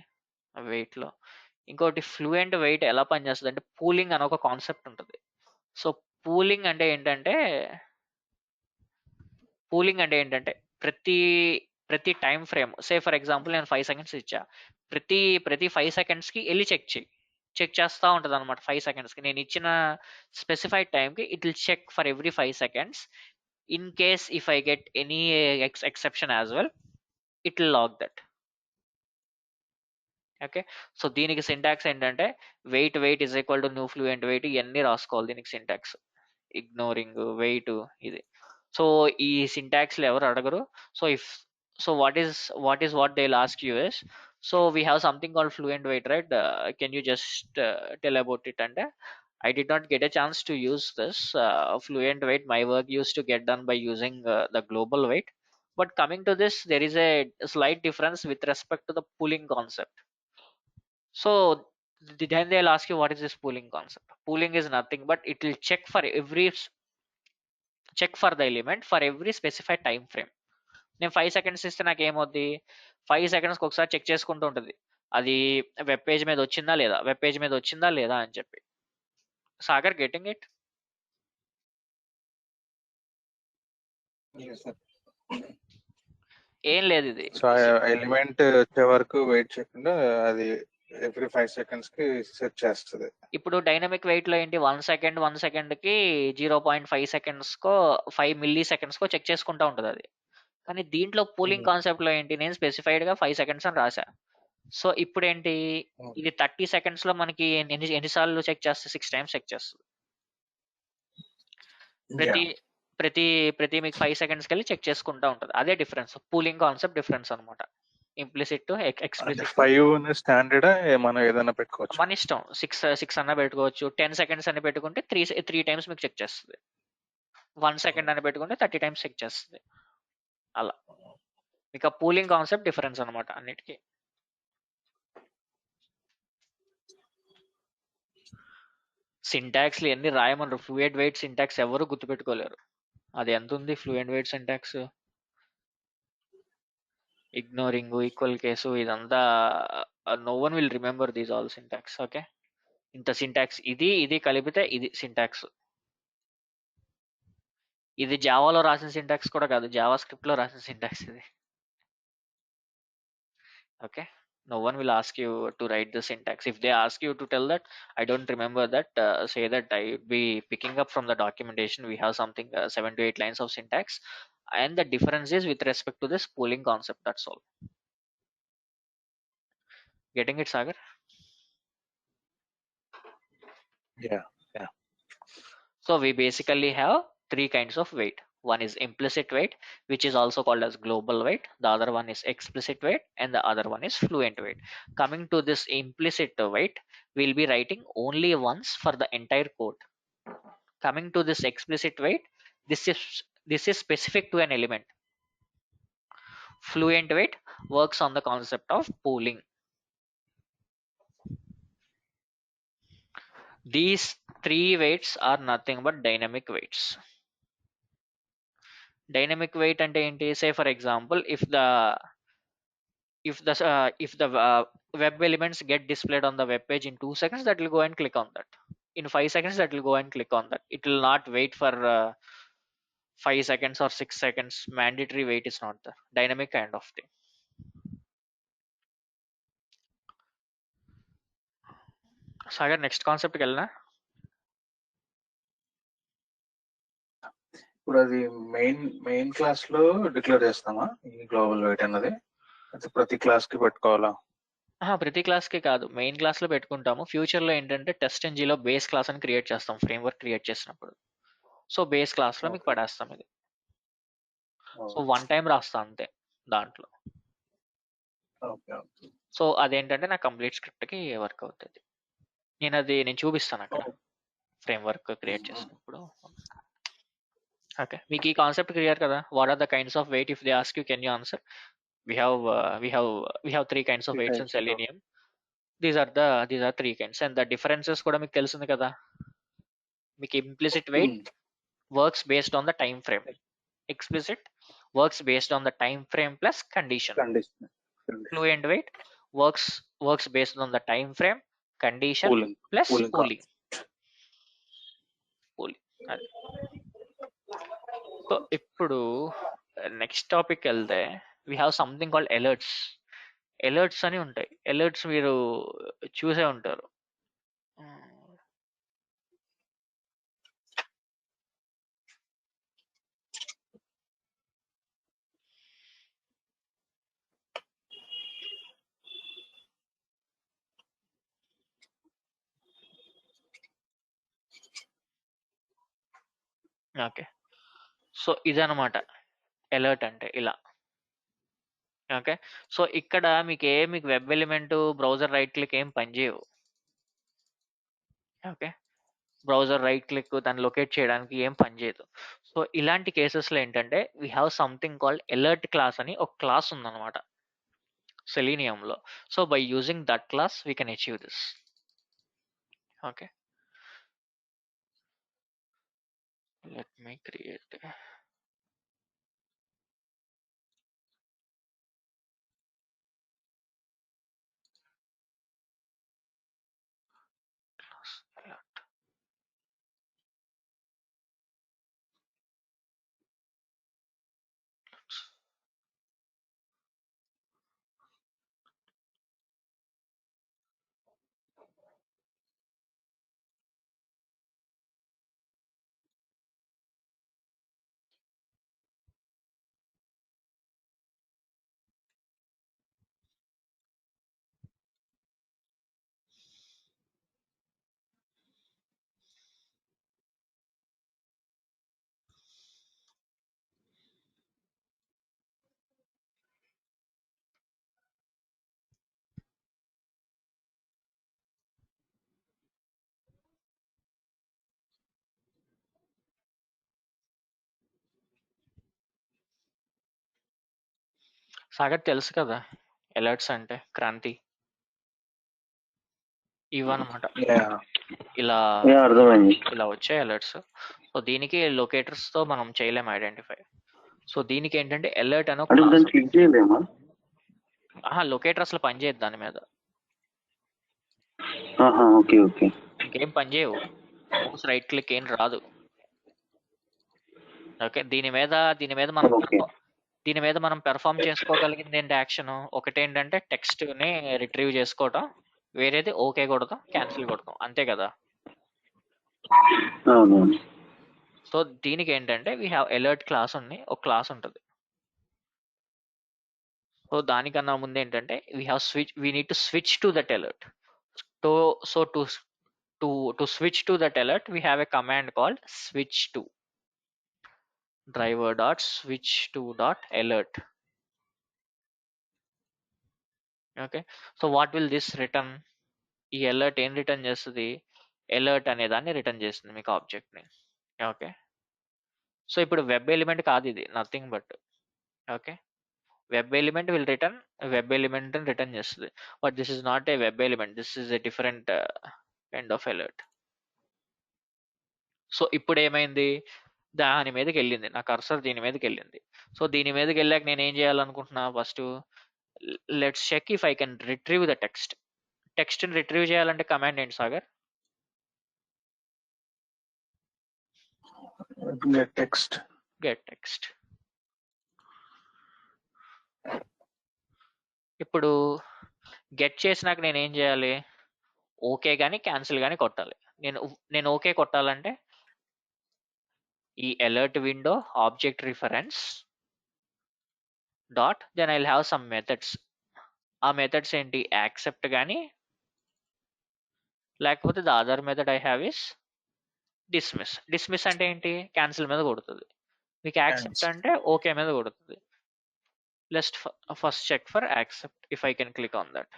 wait లో. ఇంకోటి fluent wait ఎలా పనిచేస్తుంది అంటే, పూలింగ్ అని ఒక కాన్సెప్ట్ ఉంటుంది. సో పూలింగ్ అంటే ఏంటంటే ప్రతి ప్రతి time frame, say for example నేను 5 seconds ఇచ్చా, ప్రతి 5 seconds కి వెళ్ళి చెక్ చేస్తూ ఉంటుంది అనమాట. 5 seconds కి నేను ఇచ్చిన స్పెసిఫైడ్ టైంకి it will check for every 5 seconds. In case if I get any exception as well, it will log that. Okay, so దీనికి సింటాక్స్ ఏంటంటే wait is equal to new fluent wait, ఇవన్నీ రాసుకోవాలి దీనికి syntax, ignoring wait ఇది. So ఈ syntax లో ఎవరు అడగరు. సో what they'll ask you is, so we have something called fluent weight, right? Can you just tell about it? And I did not get a chance to use this fluent weight. My work used to get done by using the global weight. But coming to this, there is a slight difference with respect to the pooling concept. So then they'll ask you what is this pooling concept. Pooling is nothing but it will check for the element for every specified time frame. నేను 5 seconds ఇస్తే నాకు ఏమవుద్ది, 5 seconds ఒకసారి check చేసుకుంటూ ఉంటుంది. అది web page మీద వచ్చిందా లేదా, వెబ్ పేజ్ మీద వచ్చిందా లేదా అని చెప్పి. Sagar, getting it? ఏం లేదు ఇది. సో ఎలిమెంట్ వచ్చే వరకు వెయిట్ చేయకుండా అది ఎవ్రీ 5 సెకండ్స్ కి సెట్ చేస్తుంది. ఇప్పుడు డైనమిక్ వెయిట్ లో ఏంటి, 1 సెకండ్ కి 0.5 సెకండ్స్ కో 5 మిల్లీ సెకండ్స్ కో చెక్ చేసుకుంటా ఉంటది అది. కానీ దీంట్లో పూలింగ్ కాన్సెప్ట్ లో ఏంటి, నేను స్పెసిఫైడ్ గా 5 సెకండ్స్ అని రాసా. సో ఇప్పుడు ఏంటి, ఇది 30 సెకండ్స్ లో మనకి ఎన్నిసార్లు చెక్ చేస్తే 6 టైమ్స్ చెక్ చేస్తుంది. ప్రతి ప్రతి ప్రతి మీకు 5 సెకండ్స్ కి వెళ్ళి చెక్ చేసుకుంటా ఉంటది. అదే డిఫరెన్స్, పూలింగ్ కాన్సెప్ట్ డిఫరెన్స్ అనమాట. Implicit to explicit. 5 స్టాండర్డ్ మనం ఏదైనా పెట్టుకోవచ్చు. మన ఇష్టం, 6 అన్న పెట్టుకోవచ్చు. 10 సెకండ్స్ అని పెట్టుకుంటే 3 టైమ్స్ మీకు చెక్ చేస్తుంది. 1 సెకండ్ అని పెట్టుకుంటే 30 టైమ్స్ చెక్ చేస్తుంది. అలా ఇక పూలింగ్ కాన్సెప్ట్ డిఫరెన్స్ అనమాట అన్నిటికీ. సింటాక్స్లు ఎన్ని రాయమన్నారు, ఫ్లూయెంట్ వెయిట్ సింటాక్స్ ఎవరు గుర్తుపెట్టుకోలేరు. అది ఎంత ఉంది fluent wait syntax, ignoring, equal case, ఇదంతా no one will remember these all syntax. Okay, ఇంత సింటాక్స్, ఇది కలిపితే ఇది సింటాక్స్. ఇది జావాలో రాసిన సింటాక్స్ కూడా కాదు, జావా స్క్రిప్ట్ లో రాసిన సింటాక్స్ ఇది. Okay, no one will ask you to write the syntax. If they ask you to tell that I don't remember that, say that I would be picking up from the documentation. We have something 7 to 8 lines of syntax, and the difference is with respect to this pooling concept. That's all. Getting it, Sagar? Yeah. So we basically have 3 kinds of weight. One is implicit weight, which is also called as global weight. The other one is explicit weight, and the other one is fluent weight. Coming to this implicit weight, we'll be writing only once for the entire code. Coming to this explicit weight, this is specific to an element. Fluent weight works on the concept of pooling. These 3 weights are nothing but dynamic weights. Dynamic weight ante enti, say for example, if the web elements get displayed on the web page in 2 seconds, that will go and click on that. In 5 seconds, that will go and click on that. It will not wait for 5 seconds or 6 seconds. Mandatory wait is not there. Dynamic kind of thing. Sagar, next concept కి వెళ్ళనా? ఇప్పుడు అది main class లో declare చేస్తామా ఈ global wait అన్నది? అది ప్రతి క్లాస్ కి పెట్టుకోవాలా? ప్రతి క్లాస్ కి కాదు, మెయిన్ క్లాస్ లో పెట్టుకుంటాము. ఫ్యూచర్ లో ఏంటంటే టెస్ట్ లో బేస్ క్లాస్ అని క్రియేట్ చేస్తాం, ఫ్రేమ్వర్క్ క్రియేట్ చేసినప్పుడు. సో బేస్ క్లాస్ లో మీకు పడేస్తాం ఇది. సో 1 టైం రాస్తా అంతే దాంట్లో. సో అదేంటంటే నా కంప్లీట్ స్క్రిప్ట్ కి వర్క్ అవుతుంది. నేను చూపిస్తాను అక్కడ ఫ్రేమ్వర్క్ క్రియేట్ చేసినప్పుడు. ఓకే, మీకు ఈ కాన్సెప్ట్ క్లియర్ కదా? What are the kinds of wait? If they ask you, can you answer? we have 3 kinds of weights in Selenium. These are 3 kinds, and the differences కూడా మీకు తెలుస్తుంది కదా. మీకు implicit weight works based on the time frame. Explicit works based on the time frame plus condition. Fluent weight works based on the time frame, condition plus pooling. So ఇప్పుడు next topic వెళ్తే, we have something called alerts అని ఉంటాయి. Alerts మీరు చూసే ఉంటారు. Okay, so ఇదనమాట alert అంటే ఇలా. ఓకే, సో ఇక్కడ మీకు web element, browser right click ఏం పనిచేయవు. ఓకే, బ్రౌజర్ రైట్ క్లిక్ దాన్ని లొకేట్ చేయడానికి ఏం పనిచేయదు. సో ఇలాంటి కేసెస్లో ఏంటంటే we have something called alert class అని ఒక క్లాస్ ఉందన్నమాట సెలీనియంలో. So by using that class we can achieve this. Okay, let me create. Sagar తెలుసు కదా అలర్ట్స్ అంటే క్రాంతి ఇవన్నమాట. Yeah. ఇలా అర్థమైంది. ఇలా వచ్చాయి అలర్ట్స్. సో దీనికి లొకేటర్స్ తో మనం చేయలేం ఐడెంటిఫై. సో దీనికి ఏంటంటే అలర్ట్ అని ఒక అంటే క్లాస్ దాన్ని క్లిక్ చేయలేమా? లొకేటర్ అసలు పనిచేయదు దాని మీద, ఓకే ఓకే. ఇంకేం పనిచేయవు, మౌస్ రైట్ క్లిక్ ఏం రాదు. ఓకే, దీని మీద మనం ఓకే. దీని మీద మనం పెర్ఫామ్ చేసుకోగలిగింది ఏంటి యాక్షన్ ఒకటేంటంటే టెక్స్ట్ ని రిట్రీవ్ చేసుకోవటం, వేరేది ఓకే కొడతాం క్యాన్సిల్ కొడతాం, అంతే కదా. అవునవును. సో దీనికి ఏంటంటే వీ హ్యావ్ అలర్ట్ క్లాస్ ఉంది, ఒక క్లాస్ ఉంటుంది. సో దానికన్నా ముందు ఏంటంటే we need to switch to that alert. So to switch to that alert we have a command called switch to driver dot switch to dot alert. Okay, so what will this return? ఈ alert ఏం return చేస్తుంది? Alert అనే దాన్ని return చేస్తుంది మీకు object ని. Okay, so ఇప్పుడు web element కాదు ఇది, nothing but okay web element will return web element అని రిటర్న్ చేస్తుంది. But this is not a web element, this is a different kind of alert. So ఇప్పుడు ఏమైంది, దాని మీదకి వెళ్ళింది, నా కర్సర్ దీని మీదకి వెళ్ళింది. సో దీని మీదకి వెళ్ళాక నేను ఏం చేయాలనుకుంటున్నా, first let's check if I can retrieve the text. Text ని రిట్రీవ్ చేయాలంటే కమాండ్ ఏంటి Sagar? Get text. Get text. ఇప్పుడు గెట్ చేసినాక నేను ఏం చేయాలి? ఓకే కానీ క్యాన్సిల్ కానీ కొట్టాలి. నేను ఓకే కొట్టాలంటే ఈ alert window object reference dot then I have some methods. ఆ మెథడ్స్ ఏంటి? యాక్సెప్ట్ కానీ, లేకపోతే the other method I have is dismiss. Dismiss అంటే ఏంటి? క్యాన్సిల్ మీద కొడుతుంది. మీకు యాక్సెప్ట్ అంటే ఓకే మీద కొడుతుంది. లెస్ట్ first check for accept if I can click on that.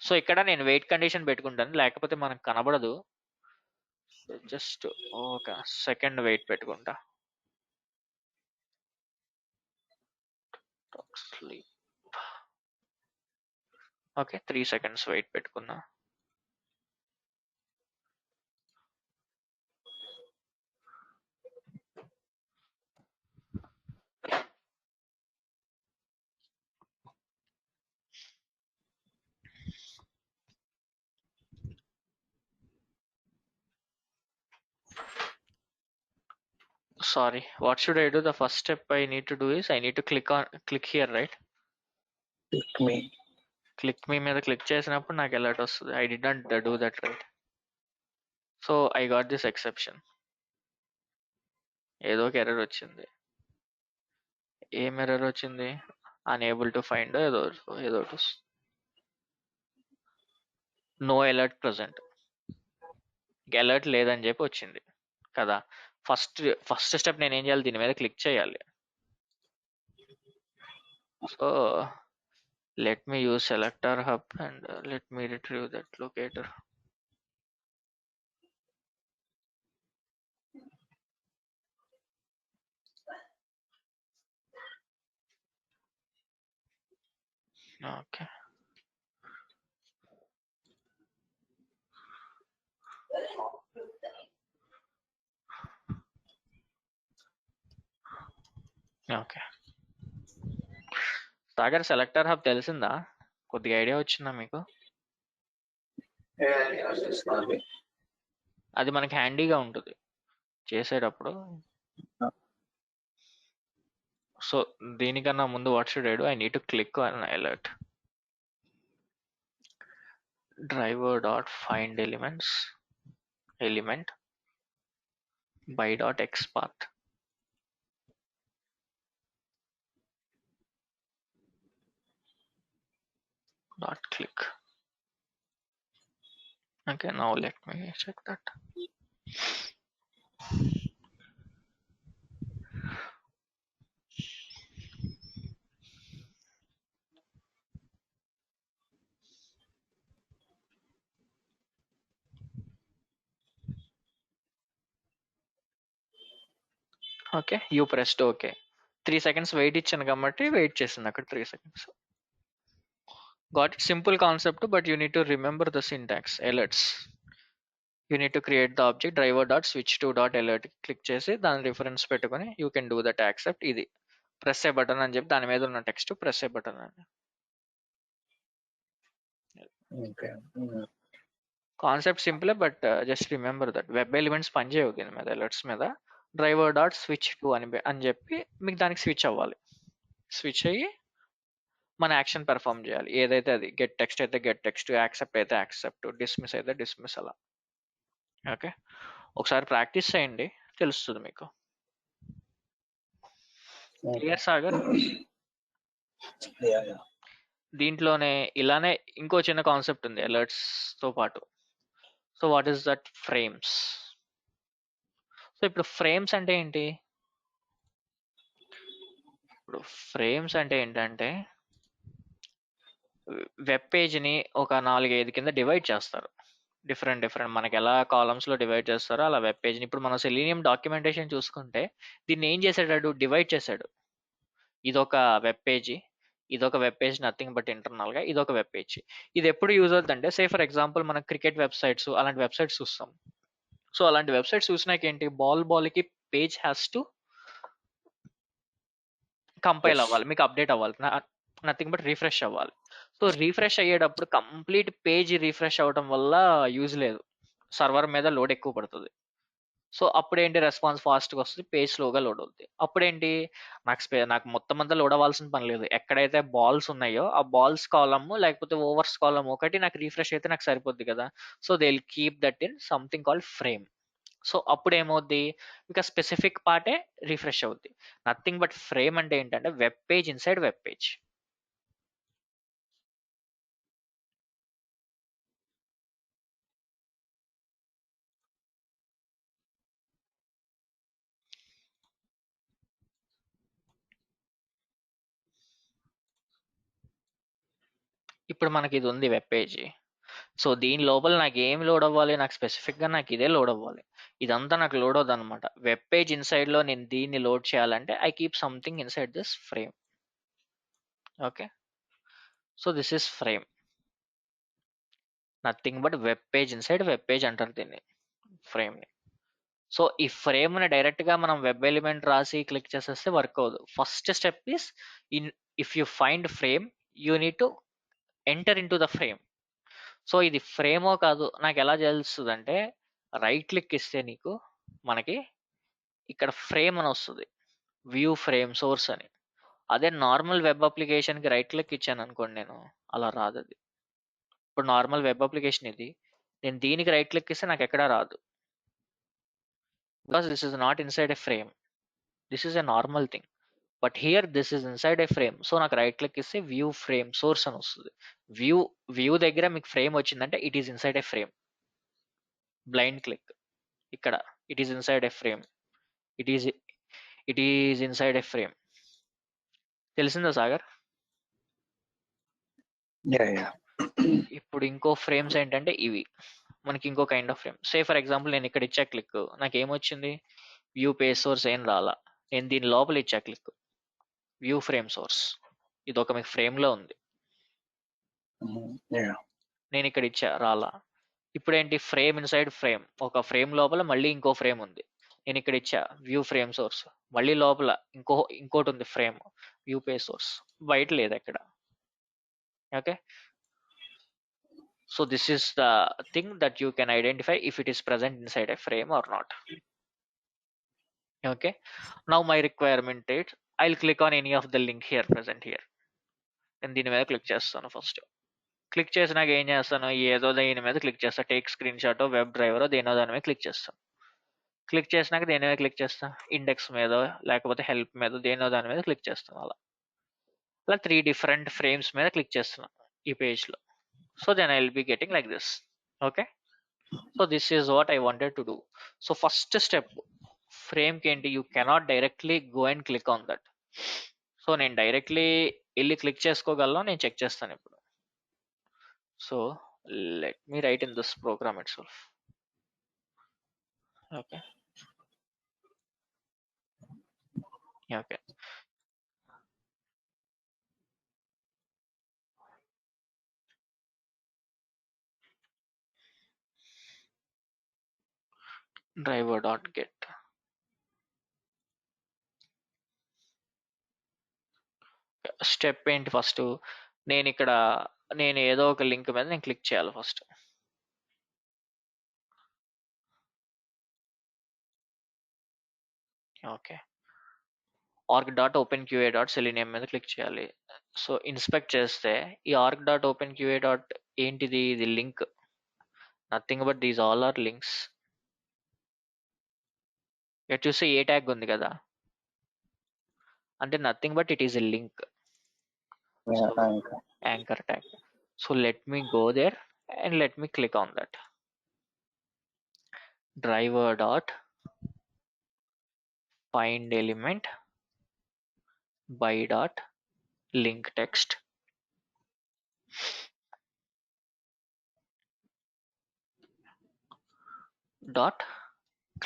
So ఇక్కడ నేను వెయిట్ కండిషన్ పెట్టుకుంటాను, లేకపోతే మనకు కనబడదు. జస్ట్ ఒక సెకండ్ వెయిట్ పెట్టుకుంటా. ఓకే 3 సెకండ్స్ వెయిట్ పెట్టుకున్నా. Sorry, what should I do? The first step I need to do is I need to click here, right? Click me. Click me మీద click చేసినప్పుడు నాకు అలర్ట్ వస్తుంది. I did not do that, right? So I got this exception. ఏదో ఒక error వచ్చింది. ఏం error వచ్చింది? Unable to find ఏదో నో అలర్ట్ ప్రెసెంట్. అలర్ట్ లేదని చెప్పి వచ్చింది కదా. ఫస్ట్ స్టెప్ నేను ఏం చేయాలి? దీని మీద క్లిక్ చేయాలి. So let me use selector hub and let me retrieve that locator. Okay. Okay Sagar, selector hub తెలిసిందా? కొద్దిగా ఐడియా వచ్చిందా మీకు? అది మనకి హ్యాండీగా ఉంటుంది చేసేటప్పుడు. సో దీనికన్నా ముందు what should I do? I need to click on alert. Driver dot find element by dot xpath dot click. Okay, now let me check that. Okay, you pressed okay. 3 seconds wait ఇచ్చాను కాబట్టి wait చేసింది అక్కడ 3 seconds. Got it. Simple concept, but you need to remember the syntax. Alerts, you need to create the object driver dot switch to dot alert click చేసి దాని reference పెట్టుకొని you can do that accept. ఇది press a button అని చెప్పి దాని మీద ఉన్న text press a button అని. Okay. Concept simple, but just remember that. Web elements పనిచేయవు దీని మీద, అలర్ట్స్ మీద. డ్రైవర్ డాట్ స్విచ్ టు అని చెప్పి మీకు దానికి స్విచ్ అవ్వాలి. స్విచ్ అయ్యి మన యాక్షన్ పెర్ఫామ్ చేయాలి. ఏదైతే అది, గెట్ టెక్స్ట్ అయితే గెట్ టెక్స్ట్, యాక్సెప్ట్ అయితే యాక్సెప్ట్, డిస్మిస్ అయితే డిస్మిస్, అలా. ఓకే, ఒకసారి ప్రాక్టీస్ చేయండి, తెలుస్తుంది మీకు. క్లియర్ సాగర్? దీంట్లోనే ఇలానే ఇంకో చిన్న కాన్సెప్ట్ ఉంది అలర్ట్స్ తో పాటు. So what is that? Frames. So ఇప్పుడు ఫ్రేమ్స్ అంటే ఏంటి? ఇప్పుడు ఫ్రేమ్స్ అంటే ఏంటంటే వెబ్ పేజ్ని ఒక 4-5 కింద డివైడ్ చేస్తారు. డిఫరెంట్ మనకి ఎలా కాలమ్స్ లో డివైడ్ చేస్తారో అలా వెబ్ పేజ్ని. ఇప్పుడు మనం సెలీనియం డాక్యుమెంటేషన్ చూసుకుంటే దీన్ని ఏం చేశాడు? డివైడ్ చేశాడు. ఇదొక వెబ్ పేజీ, ఇదొక web page, nothing but internal గా ఇదొక వెబ్ పేజ్. ఇది ఎప్పుడు యూజ్ అవుతుందంటే, సే ఫర్ ఎగ్జాంపుల్ మనం క్రికెట్ వెబ్సైట్స్ అలాంటి వెబ్సైట్స్ చూస్తాం. సో అలాంటి వెబ్సైట్స్ చూసినాక ఏంటి, బాల్ కి పేజ్ హ్యాస్ టు కంపైల్ అవ్వాలి, మీకు అప్డేట్ అవ్వాలి, నథింగ్ బట్ రిఫ్రెష్ అవ్వాలి. సో రిఫ్రెష్ అయ్యేటప్పుడు కంప్లీట్ పేజ్ రిఫ్రెష్ అవ్వడం వల్ల యూజ్ లేదు, సర్వర్ మీద లోడ్ ఎక్కువ పడుతుంది. సో అప్పుడేంటి, రెస్పాన్స్ ఫాస్ట్గా వస్తుంది, పేజ్ స్లోగా లోడ్ అవుతుంది. అప్పుడేంటి, నాకు మొత్తం అంతా లోడ్ అవ్వాల్సిన పని లేదు. ఎక్కడైతే బాల్స్ ఉన్నాయో ఆ బాల్స్ కాలమ్ లేకపోతే ఓవర్స్ కాలమ్ ఒకటి నాకు రిఫ్రెష్ అయితే నాకు సరిపోద్ది కదా. So they will keep that in something called frame. So అప్పుడు ఏమవుద్ది, ఇక స్పెసిఫిక్ పార్టే రిఫ్రెష్ అవుద్ది. నథింగ్ బట్ ఫ్రేమ్ అంటే ఏంటంటే web page inside web page. ఇప్పుడు మనకి ఇది ఉంది వెబ్ పేజీ. సో దీని లోపల నాకు ఏం లోడ్ అవ్వాలి, నాకు స్పెసిఫిక్ గా నాకు ఇదే లోడ్ అవ్వాలి. ఇదంతా నాకు లోడ్ అవుతుంది అనమాట. వెబ్ పేజ్ ఇన్సైడ్ లో నేను దీన్ని లోడ్ చేయాలంటే I keep something inside this frame. Okay, so this is frame, nothing but web page inside web page అంటారు దీన్ని, ఫ్రేమ్ ని. సో ఈ ఫ్రేమ్ ని డైరెక్ట్ గా మనం వెబ్ ఎలిమెంట్ రాసి క్లిక్ చేసేస్తే వర్క్ అవ్వదు. First step is, in if you find frame you need to enter in to the frame. So ఇది ఫ్రేమో కాదు నాకు ఎలా తెలుస్తుంది అంటే, రైట్ క్లిక్ ఇస్తే నీకు మనకి ఇక్కడ ఫ్రేమ్ అని వస్తుంది, వ్యూ ఫ్రేమ్ సోర్స్ అని. అదే నార్మల్ వెబ్ అప్లికేషన్ కి రైట్ క్లిక్ ఇచ్చాను అనుకోండి నేను, అలా రాదు అది. ఇప్పుడు నార్మల్ వెబ్ అప్లికేషన్ ఇది, నేను దీనికి రైట్ క్లిక్ ఇస్తే నాకు ఎక్కడా రాదు, because this is not inside a frame, this is a normal thing. But here this is inside a frame. So నాకు రైట్ క్లిక్ ఇస్తే వ్యూ ఫ్రేమ్ సోర్స్ అని వస్తుంది. వ్యూ వ్యూ దగ్గర మీకు ఫ్రేమ్ వచ్చిందంటే it is inside a frame. Blind click ఇక్కడ, it is inside a frame, it is inside a frame. తెలిసిందా సాగర్? ఇప్పుడు ఇంకో ఫ్రేమ్స్ ఏంటంటే ఇవి, మనకి ఇంకో kind of frame. Say for example నేను ఇక్కడ ఇచ్చా క్లిక్, నాకు ఏమొచ్చింది, వ్యూ పేజ్ సోర్స్ ఏం రాలా. నేను దీని లోపల ఇచ్చా క్లిక్, వ్యూ ఫ్రేమ్ సోర్స్, ఇది ఒక మీకు ఫ్రేమ్ లో ఉంది. నేను ఇక్కడ ఇచ్చా రాలా. ఇప్పుడు ఏంటి, ఫ్రేమ్ ఇన్సైడ్ ఫ్రేమ్, ఒక ఫ్రేమ్ లోపల మళ్ళీ ఇంకో ఫ్రేమ్ ఉంది. నేను ఇక్కడ ఇచ్చా వ్యూ ఫ్రేమ్ సోర్స్, మళ్ళీ లోపల ఇంకోటి ఉంది ఫ్రేమ్, వ్యూ పేజ్ సోర్స్, బయట లేదు ఎక్కడ. Okay, so this is the thing that you can identify if it is present inside a frame or not. Okay, now my requirement is I'll click on any of the link here present here, నేను దీని మీద click చేస్తాను. First click చేసినాక ఏం చేస్తాను, ఏదో దీని మీద క్లిక్ చేస్తాను, take screenshot, web driver, దేనో దాని మీద క్లిక్ చేస్తాను. క్లిక్ చేసినాక దేని మీద క్లిక్ చేస్తాను, ఇండెక్స్ మీద లేకపోతే హెల్ప్ మీద, దేనో దాని మీద క్లిక్ చేస్తాను. అలా 3 డిఫరెంట్ ఫ్రేమ్స్ మీద క్లిక్ చేస్తున్నాను ఈ పేజ్ లో. So then I will be getting like this. Okay, so this is what I wanted to do. So first step frame కి ఏంటి, you cannot directly go and click on that. So నేను directly వెళ్ళి click చేసుకోగలను, నేను check చేస్తాను ఇప్పుడు. So let me write in this program itself. Okay, okay, driver dot get. Step ఏంటి first? నేను ఇక్కడ నేను ఏదో ఒక లింక్ మీద నేను క్లిక్ చేయాలి first. Okay, org dot open QA dot Selenium మీద క్లిక్ చేయాలి. సో ఇన్స్పెక్ట్ చేస్తే ఈ org dot open QA dot ఏంటిది? ఇది link, nothing but these all are links. ఇక్కడ చూస్తే ఏ ట్యాగ్ ఉంది కదా, అంటే nothing but it is a link. Yeah, So anchor. anchor tag. So let me go there and let me click on that. Driver dot find element by dot link text dot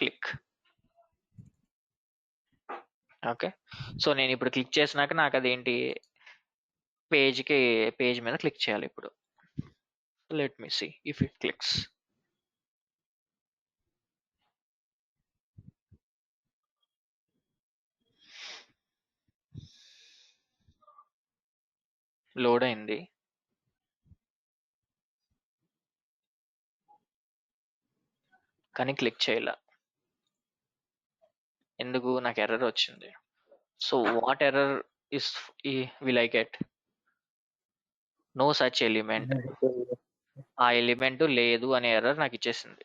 click. Okay, so నేను ఇప్పుడు click చేసినాక నాకు అదేంటి page మీద click చేయాలి ఇప్పుడు. Let me see if it clicks. Load అయింది, కానీ క్లిక్ చేయాల. ఎందుకు? నాకు ఎర్రర్ వచ్చింది. So what error is will I get? No such element, ఆ ఎలిమెంట్ లేదు అనే ఎర్రర్ నాకు ఇచ్చేసింది.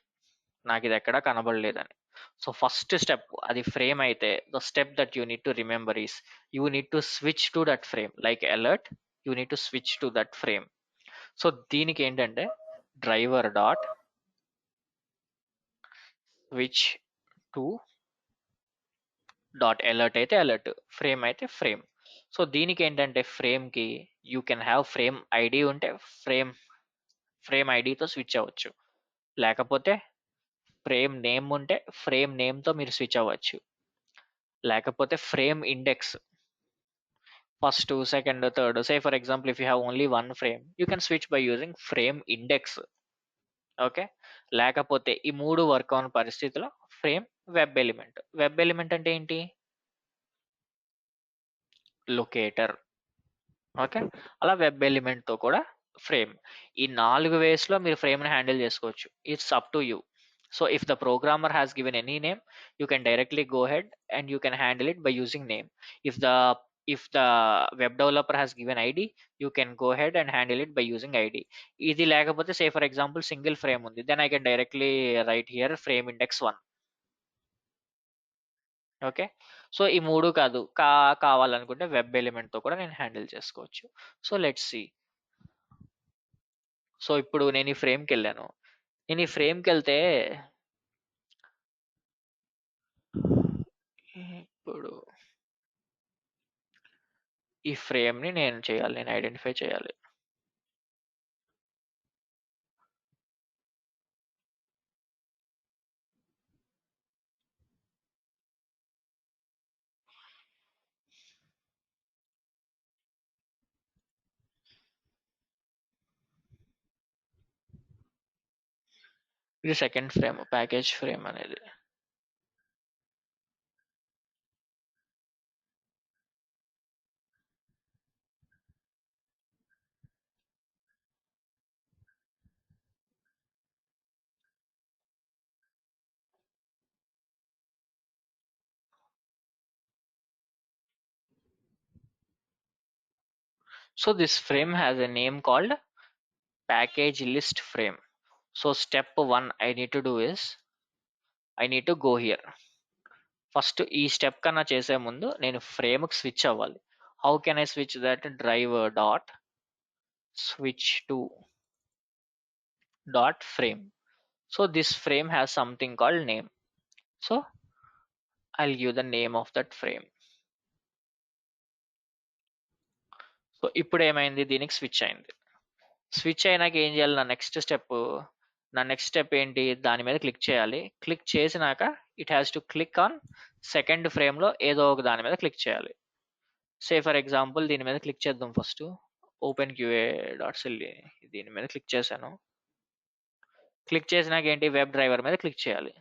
నాకు ఇది ఎక్కడా కనబడలేదని. సో ఫస్ట్ స్టెప్ అది ఫ్రేమ్ అయితే the step that you need to remember is you need to switch to that frame. Like alert, you need to switch to that frame. So దీనికి ఏంటంటే driver dot switch to dot alert అయితే alert, frame అయితే frame. So దీనికి ఏంటంటే ఫ్రేమ్కి you can have frame ID ఉంటే frame ఐడితో switch అవ్వచ్చు, లేకపోతే ఫ్రేమ్ నేమ్ ఉంటే ఫ్రేమ్ నేమ్తో మీరు స్విచ్ అవ్వచ్చు, లేకపోతే frame index first, second, third. Say for example if you have only one frame you can switch by using frame index. Okay, లేకపోతే ఈ మూడు వర్క్ అవని పరిస్థితిలో frame web element. Web element అంటే ఏంటి? లొకేటర్. ఓకే, అలా వెబ్ ఎలిమెంట్ తో కూడా ఫ్రేమ్. ఈ 4 వేస్ లో మీరు ఫ్రేమ్ ని హ్యాండిల్ చేసుకోవచ్చు. It's up to you. So if the programmer has given any name you can directly go head and you can handle it by using name. If the web developer has given ID you can go head and handle it by using ID. ఇది లేకపోతే say for example single frame ఉంది, then I can directly write here frame index 1. Okay, so ఈ మూడు కాదు, కావాలనుకుంటే web element తో కూడా నేను హ్యాండిల్ చేసుకోవచ్చు. So let's see. సో ఇప్పుడు నేను ఈ ఫ్రేమ్కి వెళ్ళాను. నేను ఈ ఫ్రేమ్కి వెళ్తే ఇప్పుడు ఈ ఫ్రేమ్ ని నేను చేయాలి, నేను ఐడెంటిఫై చేయాలి. ఇది సెకండ్ ఫ్రేమ్, ప్యాకేజ్ ఫ్రేమ్ అనేది. So this frame has a name called package list frame. So step 1 I need to do is I need to go here. First ఈ స్టెప్ కన్నా చేసే ముందు నేను ఫ్రేమ్కి స్విచ్ అవ్వాలి. How can I switch that? Driver dot switch to dot frame. So this frame has something called name. So I'll give the name of that frame. So ఇప్పుడు ఏమైంది? దీనికి switch అయింది. స్విచ్ అయినాక ఏం చేయాలి? నా నెక్స్ట్ స్టెప్ ఏంటి? దాని మీద క్లిక్ చేయాలి. క్లిక్ చేసినాక it has to click on second ఫ్రేమ్లో ఏదో ఒక దాని మీద క్లిక్ చేయాలి. సే ఫర్ ఎగ్జాంపుల్ దీని మీద క్లిక్ చేద్దాం. First open QA dot cell దీని మీద క్లిక్ చేశాను. క్లిక్ చేసినాక ఏంటి? వెబ్ డ్రైవర్ మీద క్లిక్ చేయాలి.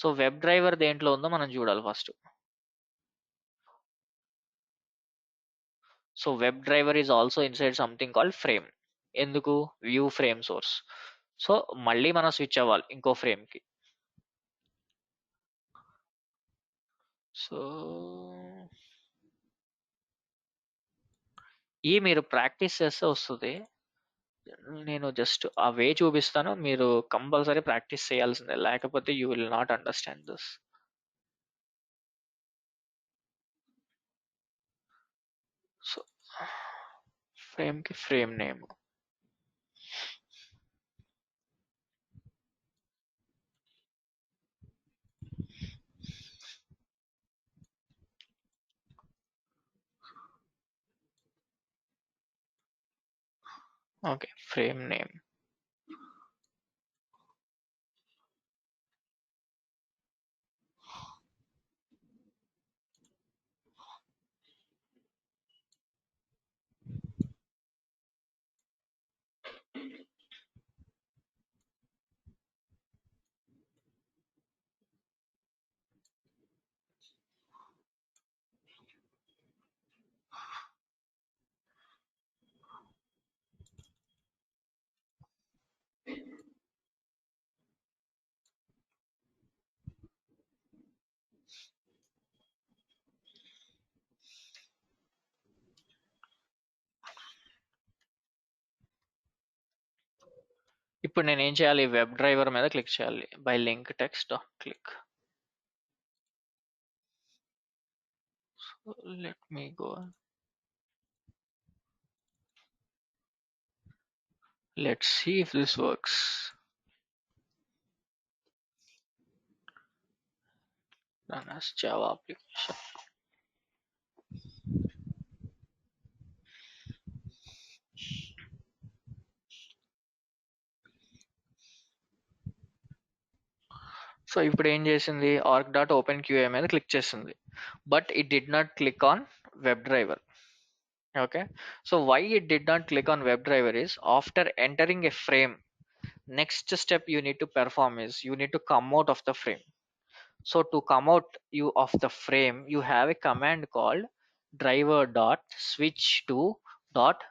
సో వెబ్ డ్రైవర్ దేంట్లో ఉందో మనం చూడాలి first. So web driver is also inside something called frame. ఎందుకు? View frame source. సో మళ్ళీ మనం స్విచ్ అవ్వాలి ఇంకో ఫ్రేమ్కి. సో ఈ మీరు ప్రాక్టీస్ చేస్తే వస్తుంది. నేను జస్ట్ ఆ వే చూపిస్తాను, మీరు కంపల్సరీ ప్రాక్టీస్ చేయాల్సిందే, లేకపోతే you will not understand this. So ఫ్రేమ్కి frame name. Okay, frame name. ఇప్పుడు నేను ఏం చేయాలి? వెబ్ డ్రైవర్ మీద క్లిక్ చేయాలి. By link text click. Let me go. Let's see if this works. Run as Java application. So ఇప్పుడు ఏం చేసింది? org.openqa మీద క్లిక్ చేసింది, but it did not click on web driver. Okay, so why it did not click on web driver is after entering a frame, next step you need to perform is you need to come out of the frame. So to come out you of the frame, you have a command called driver dot switch to dot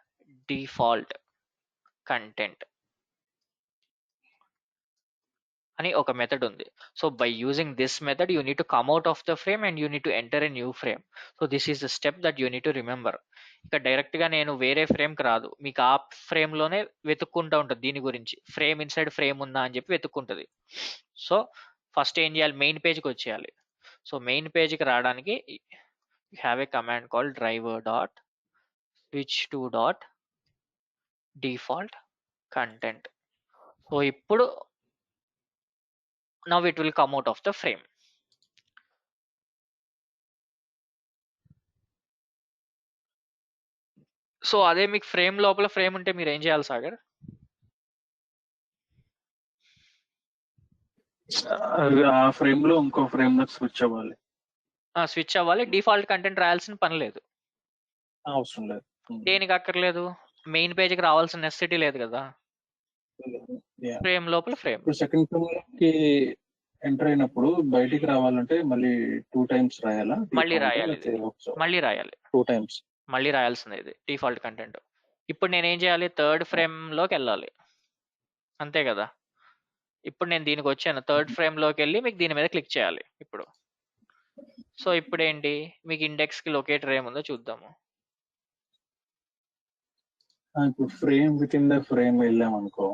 default content అని ఒక method ఉంది. So by using this method you need to come out of the frame and you need to enter a new frame. So this is the step that you need to remember. ఇక direct గా నేను వేరే ఫ్రేమ్కి రాదు, మీకు ఆ frame లోనే వెతుక్కుంటూ ఉంటుంది. దీని గురించి ఫ్రేమ్ ఇన్సైడ్ ఫ్రేమ్ ఉందా అని చెప్పి వెతుక్కుంటుంది. సో ఫస్ట్ ఏం చేయాలి? మెయిన్ పేజ్కి వచ్చేయాలి. సో మెయిన్ పేజ్కి రావడానికి you have a command call driver dot switch to dot default content. So ఇప్పుడు now it will come out of the frame. So అదే మీకు ఫ్రేమ్ లోపల ఫ్రేమ్ ఉంటే మీరు ఏం చేయాలి సాగర్? ఆ ఫ్రేమ్ లో ఇంకో ఫ్రేమ్ లో స్విచ్ అవ్వాలి. స్విచ్ అవ్వాలి. డిఫాల్ట్ కంటెంట్ రాయాల్సిన పని లేదు. అవసరం లేదు. దేనికి అక్కర్లేదు? మెయిన్ పేజ్కి రావాల్సిన నెసెసిటీ లేదు కదా. ఫ్రేమ్ లోపల ఫ్రేమ్. ఇప్పుడు సెకండ్ ఫ్రేమ్ కి ఎంటర్ అయినప్పుడు బయటికి రావాలంటే మళ్ళీ 2 times రాయాలా? మళ్ళీ రాయాలి, మళ్ళీ రాయాలి, 2 times మళ్ళీ రాయాల్సింది ఇది డిఫాల్ట్ కంటెంట్. ఇప్పుడు నేను ఏం చేయాలి? థర్డ్ ఫ్రేమ్ లోకి వెళ్ళాలి, అంతే కదా. ఇప్పుడు నేను దీనికి వచ్చాను, థర్డ్ ఫ్రేమ్ లోకి వెళ్ళి మీకు దీని మీద క్లిక్ చేయాలి ఇప్పుడు. సో ఇప్పుడు ఏంటి? మీకు ఇండెక్స్ కి లొకేటర్ ఏముందో చూద్దాము. ఇప్పుడు frame with in the frame వెళ్ళాం అనుకో,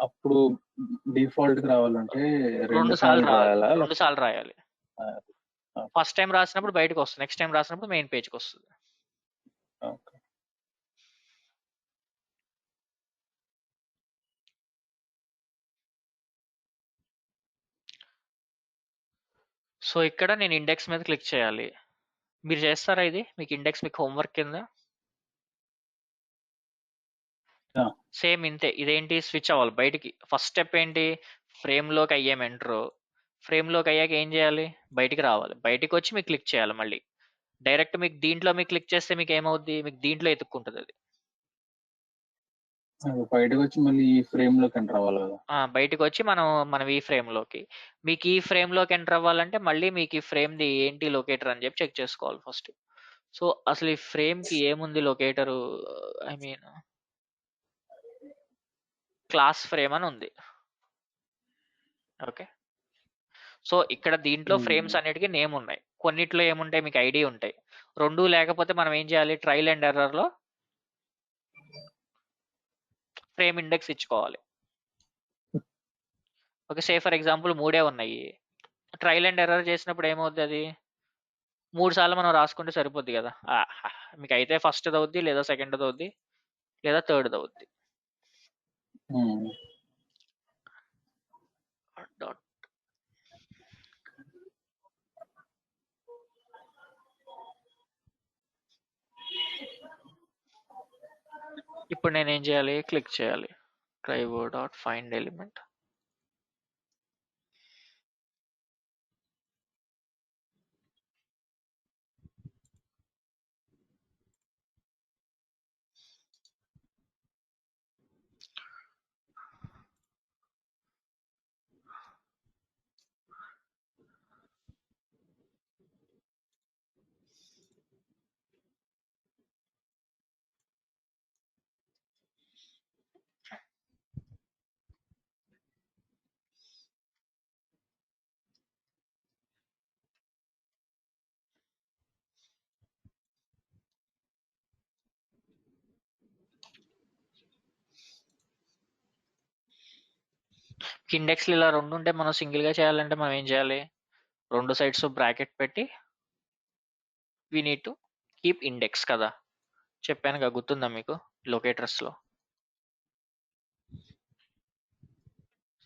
అప్పుడు డిఫాల్ట్ కి రావాలంటే రెండు సార్లు రాయాలి. ఫస్ట్ టైం రాసినప్పుడు బయటకు వస్తుంది, నెక్స్ట్ టైం రాసినప్పుడు మెయిన్ పేజ్కి వస్తుంది. సో ఇక్కడ నేను ఇండెక్స్ మీద క్లిక్ చేయాలి. మీరు చేస్తారా ఇది? మీకు ఇండెక్స్ మీకు హోంవర్క్ కింద సేమ్ ఇంతే. ఇదేంటి? స్విచ్ అవ్వాలి బయటికి. ఫస్ట్ స్టెప్ ఏంటి? ఫ్రేమ్ లోకి అయ్యాం ఎంటర్. ఫ్రేమ్ లోకి అయ్యాక ఏం చేయాలి? బయటికి రావాలి. బయటికి వచ్చి మీకు క్లిక్ చేయాలి. మళ్ళీ డైరెక్ట్ మీకు దీంట్లో మీకు క్లిక్ చేస్తే మీకు ఏమవుద్ది? మీకు దీంట్లో ఎత్తుక్కుంటుంది అది. అది బయటకు వచ్చి మళ్ళీ ఈ ఫ్రేమ్ లోకి ఎంటర్ అవ్వాలి కదా. బయటకు వచ్చి మనం ఈ ఫ్రేమ్ లోకి, మీకు ఈ ఫ్రేమ్ లోకి ఎంటర్ అవ్వాలంటే మళ్ళీ మీకు ఈ ఫ్రేమ్ ది ఏంటి లొకేటర్ అని చెప్పి చెక్ చేసుకోవాలి ఫస్ట్. సో అసలు ఈ ఫ్రేమ్ కి ఏముంది లొకేటరు, ఐ మీన్ క్లాస్ ఫ్రేమ్ అని ఉంది. ఓకే, సో ఇక్కడ దీంట్లో ఫ్రేమ్స్ అన్నిటికీ నేమ్ ఉన్నాయి, కొన్నిట్లో ఏముంటాయి మీకు ఐడి ఉంటాయి. రెండు లేకపోతే మనం ఏం చేయాలి, ట్రయల్ అండ్ ఎర్రర్ లో ఫ్రేమ్ ఇండెక్స్ ఇచ్చుకోవాలి. ఓకే, సే ఫర్ ఎగ్జాంపుల్ మూడే ఉన్నాయి, ట్రయల్ అండ్ ఎర్రర్ చేసినప్పుడు ఏమవుతుంది, అది 3 సార్లు మనం రాసుకుంటే సరిపోద్ది కదా. మీకు అయితే ఫస్ట్ అవుద్ది, లేదా సెకండ్ అవుద్ది, లేదా థర్డ్ అవుద్ది. డాట్ ఇప్పుడు నేను ఏం చేయాలి, క్లిక్ చేయాలి driver డాట్ ఫైండ్ ఎలిమెంట్. ఇండెక్స్లు ఇలా రెండు ఉంటే మనం సింగిల్ గా చేయాలంటే మనం ఏం చేయాలి, రెండు సైడ్స్ బ్రాకెట్ పెట్టి we need to keep index కదా, చెప్పాను కదా, గుర్తుందా మీకు లొకేటర్స్ లో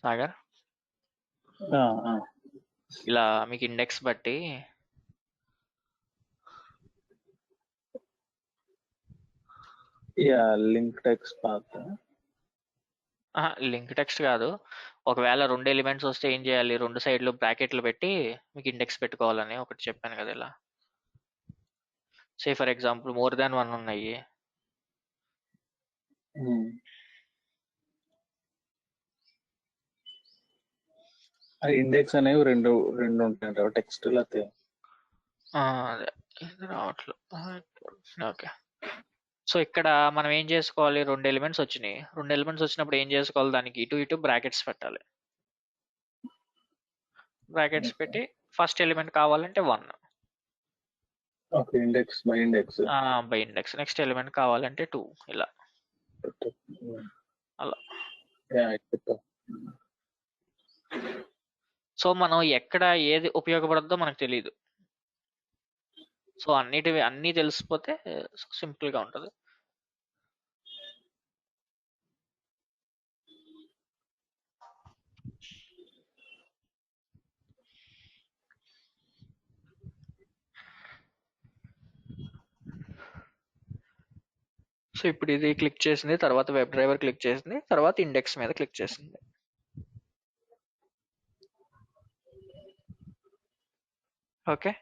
సాగర్. ఇలా మీకు ఇండెక్స్ బట్టి link text path, link text కాదు, ఒకవేళ రెండు ఎలిమెంట్స్ వస్తే ఏం చేయాలి, రెండు సైడ్లు బ్రాకెట్లు పెట్టి మీకు ఇండెక్స్ పెట్టుకోవాలని ఒకటి చెప్పాను కదా. ఇలా సే for example more than one ఉన్నాయి, ఇండెక్స్ అనేవి రెండు రెండు ఉంటాయి టెక్స్ట్ లేకపోతే. అదే ఇది రావట్లేదు. ఓకే, సో ఇక్కడ మనం ఏం చేసుకోవాలి, రెండు ఎలిమెంట్స్ వచ్చినాయి, రెండు ఎలిమెంట్స్ వచ్చినప్పుడు ఏం చేసుకోవాలి, దానికి ఇటు ఇటు బ్రాకెట్స్ పెట్టాలి. బ్రాకెట్స్ పెట్టి ఫస్ట్ ఎలిమెంట్ కావాలంటే 1 okay, index by index. By index, next element కావాలంటే 2, ఇలా అలా. సో మనం ఎక్కడ ఏది ఉపయోగపడద్దో మనకు తెలియదు, సో అన్నీ తెలిసిపోతే సింపుల్ గా ఉంటది. సో ఇప్పుడు ఇది క్లిక్ చేసింది, తర్వాత వెబ్ డ్రైవర్ క్లిక్ చేసింది, తర్వాత ఇండెక్స్ మీద క్లిక్ చేసింది. ఓకే,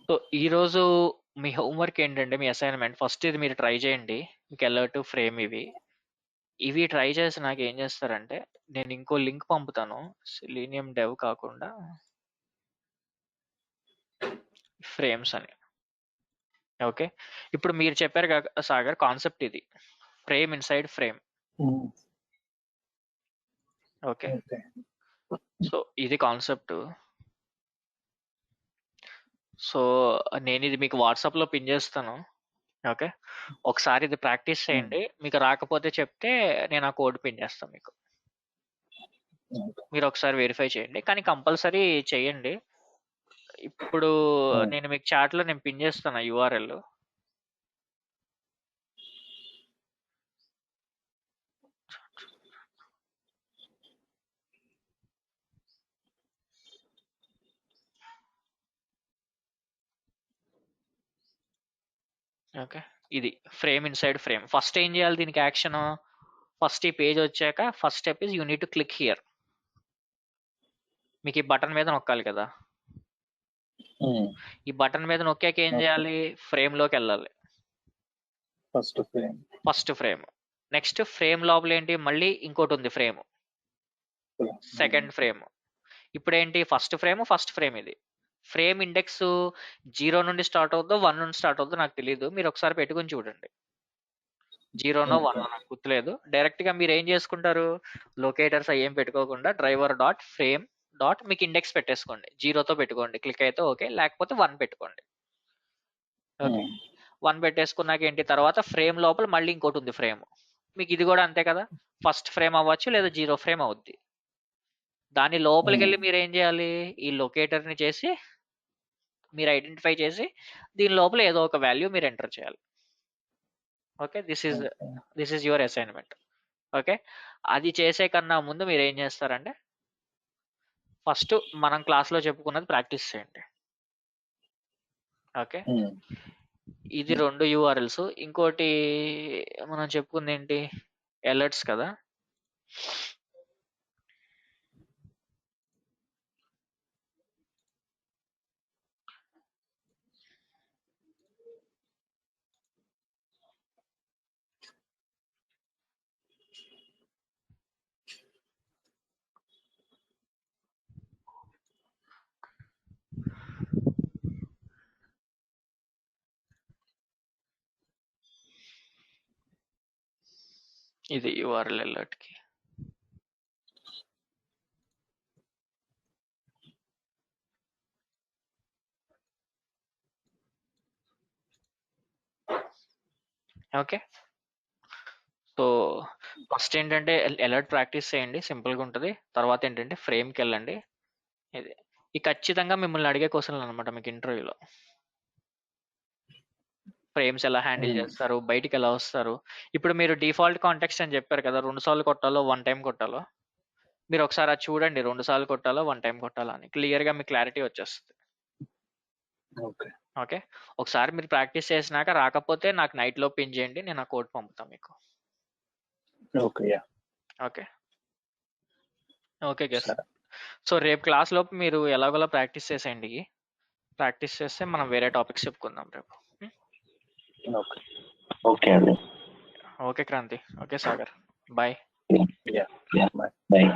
సో ఈరోజు మీ హోంవర్క్ ఏంటంటే, మీ అసైన్మెంట్ ఫస్ట్ ఇది మీరు ట్రై చేయండి, మీకు అలర్ట్ ఫ్రేమ్ ఇవి ట్రై చేసి నాకు ఏం చేస్తారంటే, నేను ఇంకో లింక్ పంపుతాను, సెలీనియం డెవ్ కాకుండా ఫ్రేమ్స్ అని. ఓకే, ఇప్పుడు మీరు చెప్పారు కదా సాగర్, కాన్సెప్ట్ ఇది frame inside frame. Okay, so ఇది కాన్సెప్ట్. సో నేను ఇది మీకు వాట్సాప్ లో పిన్ చేస్తాను. ఓకే, ఒకసారి ఇది ప్రాక్టీస్ చేయండి, మీకు రాకపోతే చెప్తే నేను ఆ కోడ్ పిన్ చేస్తాను మీకు, మీరు ఒకసారి వెరిఫై చేయండి, కానీ కంపల్సరీ చేయండి. ఇప్పుడు నేను మీకు చాట్ లో నేను పిన్ చేస్తాను URL. ఓకే, ఇది ఫ్రేమ్ ఇన్సైడ్ ఫ్రేమ్. ఫస్ట్ ఏం చేయాలి దీనికి యాక్షన్, ఫస్ట్ ఈ పేజ్ వచ్చాక first step is you need to click here. మీకు ఈ బటన్ మీద నొక్కాలి కదా, ఈ బటన్ మీద నొక్కాక ఏం చేయాలి, ఫ్రేమ్ లోకి వెళ్ళాలి. First frame. నెక్స్ట్ ఫ్రేమ్ లోపల ఏంటి, మళ్ళీ ఇంకోటి ఉంది ఫ్రేమ్, సెకండ్ ఫ్రేమ్. ఇప్పుడు ఏంటి, ఫస్ట్ ఫ్రేమ్ ఇది. ఫ్రేమ్ ఇండెక్స్ 0 నుండి స్టార్ట్ అవుతుందో 1 నుండి స్టార్ట్ అవుతుందో నాకు తెలియదు, మీరు ఒకసారి పెట్టుకుని చూడండి. 0నో 1నో నాకు గుర్తులేదు. డైరెక్ట్ గా మీరు ఏం చేసుకుంటారు, లొకేటర్స్ ఏం పెట్టుకోకుండా డ్రైవర్ డాట్ ఫ్రేమ్ డాట్ మీకు ఇండెక్స్ పెట్టేసుకోండి. 0తో పెట్టుకోండి, క్లిక్ అయితే ఓకే, లేకపోతే 1 పెట్టుకోండి. ఓకే, 1 పెట్టేసుకున్నాక ఏంటి, తర్వాత ఫ్రేమ్ లోపల మళ్ళీ ఇంకోటి ఉంది ఫ్రేమ్. మీకు ఇది కూడా అంతే కదా, ఫస్ట్ ఫ్రేమ్ అవ్వచ్చు లేదా 0 ఫ్రేమ్ అవుద్ది. దాని లోపలికి వెళ్ళి మీరు ఏం చేయాలి, ఈ లొకేటర్ ని చేసి మీరు ఐడెంటిఫై చేసి దీని లోపల ఏదో ఒక వాల్యూ మీరు ఎంటర్ చేయాలి. Okay, this is your assignment. Okay, అది చేసే కన్నా ముందు మీరు ఏం చేస్తారంటే ఫస్ట్ మనం క్లాస్లో చెప్పుకున్నది ప్రాక్టీస్ చేయండి. ఓకే, ఇది 2 URLs. ఇంకోటి మనం చెప్పుకుంది ఏంటి, అలర్ట్స్ కదా. ఇది URL అలర్ట్ కి. ఓకే, సో ఫస్ట్ ఏంటంటే అలర్ట్ ప్రాక్టీస్ చేయండి, సింపుల్గా ఉంటుంది. తర్వాత ఏంటంటే ఫ్రేమ్కి వెళ్ళండి. ఇది ఖచ్చితంగా మిమ్మల్ని అడిగే క్వశ్చన్లు అనమాట మీకు ఇంటర్వ్యూలో. ఫ్రేమ్స్ ఎలా హ్యాండిల్ చేస్తారు, బయటికి ఎలా వస్తారు. ఇప్పుడు మీరు డిఫాల్ట్ కాంటెక్స్ట్ అని చెప్పారు కదా, 2 సార్లు కొట్టాలో 1 టైం కొట్టాలో, మీరు ఒకసారి అది చూడండి, 2 సార్లు కొట్టాలో 1 టైం కొట్టాలో అని క్లియర్గా మీకు క్లారిటీ వచ్చేస్తుంది. ఓకే, ఒకసారి మీరు ప్రాక్టీస్ చేసినాక రాకపోతే నాకు నైట్ లో పిన్ చేయండి, నేను ఆ కోడ్ పంపుతాను మీకు. Okay okay guess. సో రేపు క్లాస్ లోపు మీరు ఎలాగోలా ప్రాక్టీస్ చేసేయండి. ప్రాక్టీస్ చేస్తే మనం వేరే టాపిక్స్ చెప్పుకుందాం రేపు. ఓకే అండి. Okay Kranthi. Okay Sagar, bye. Bye.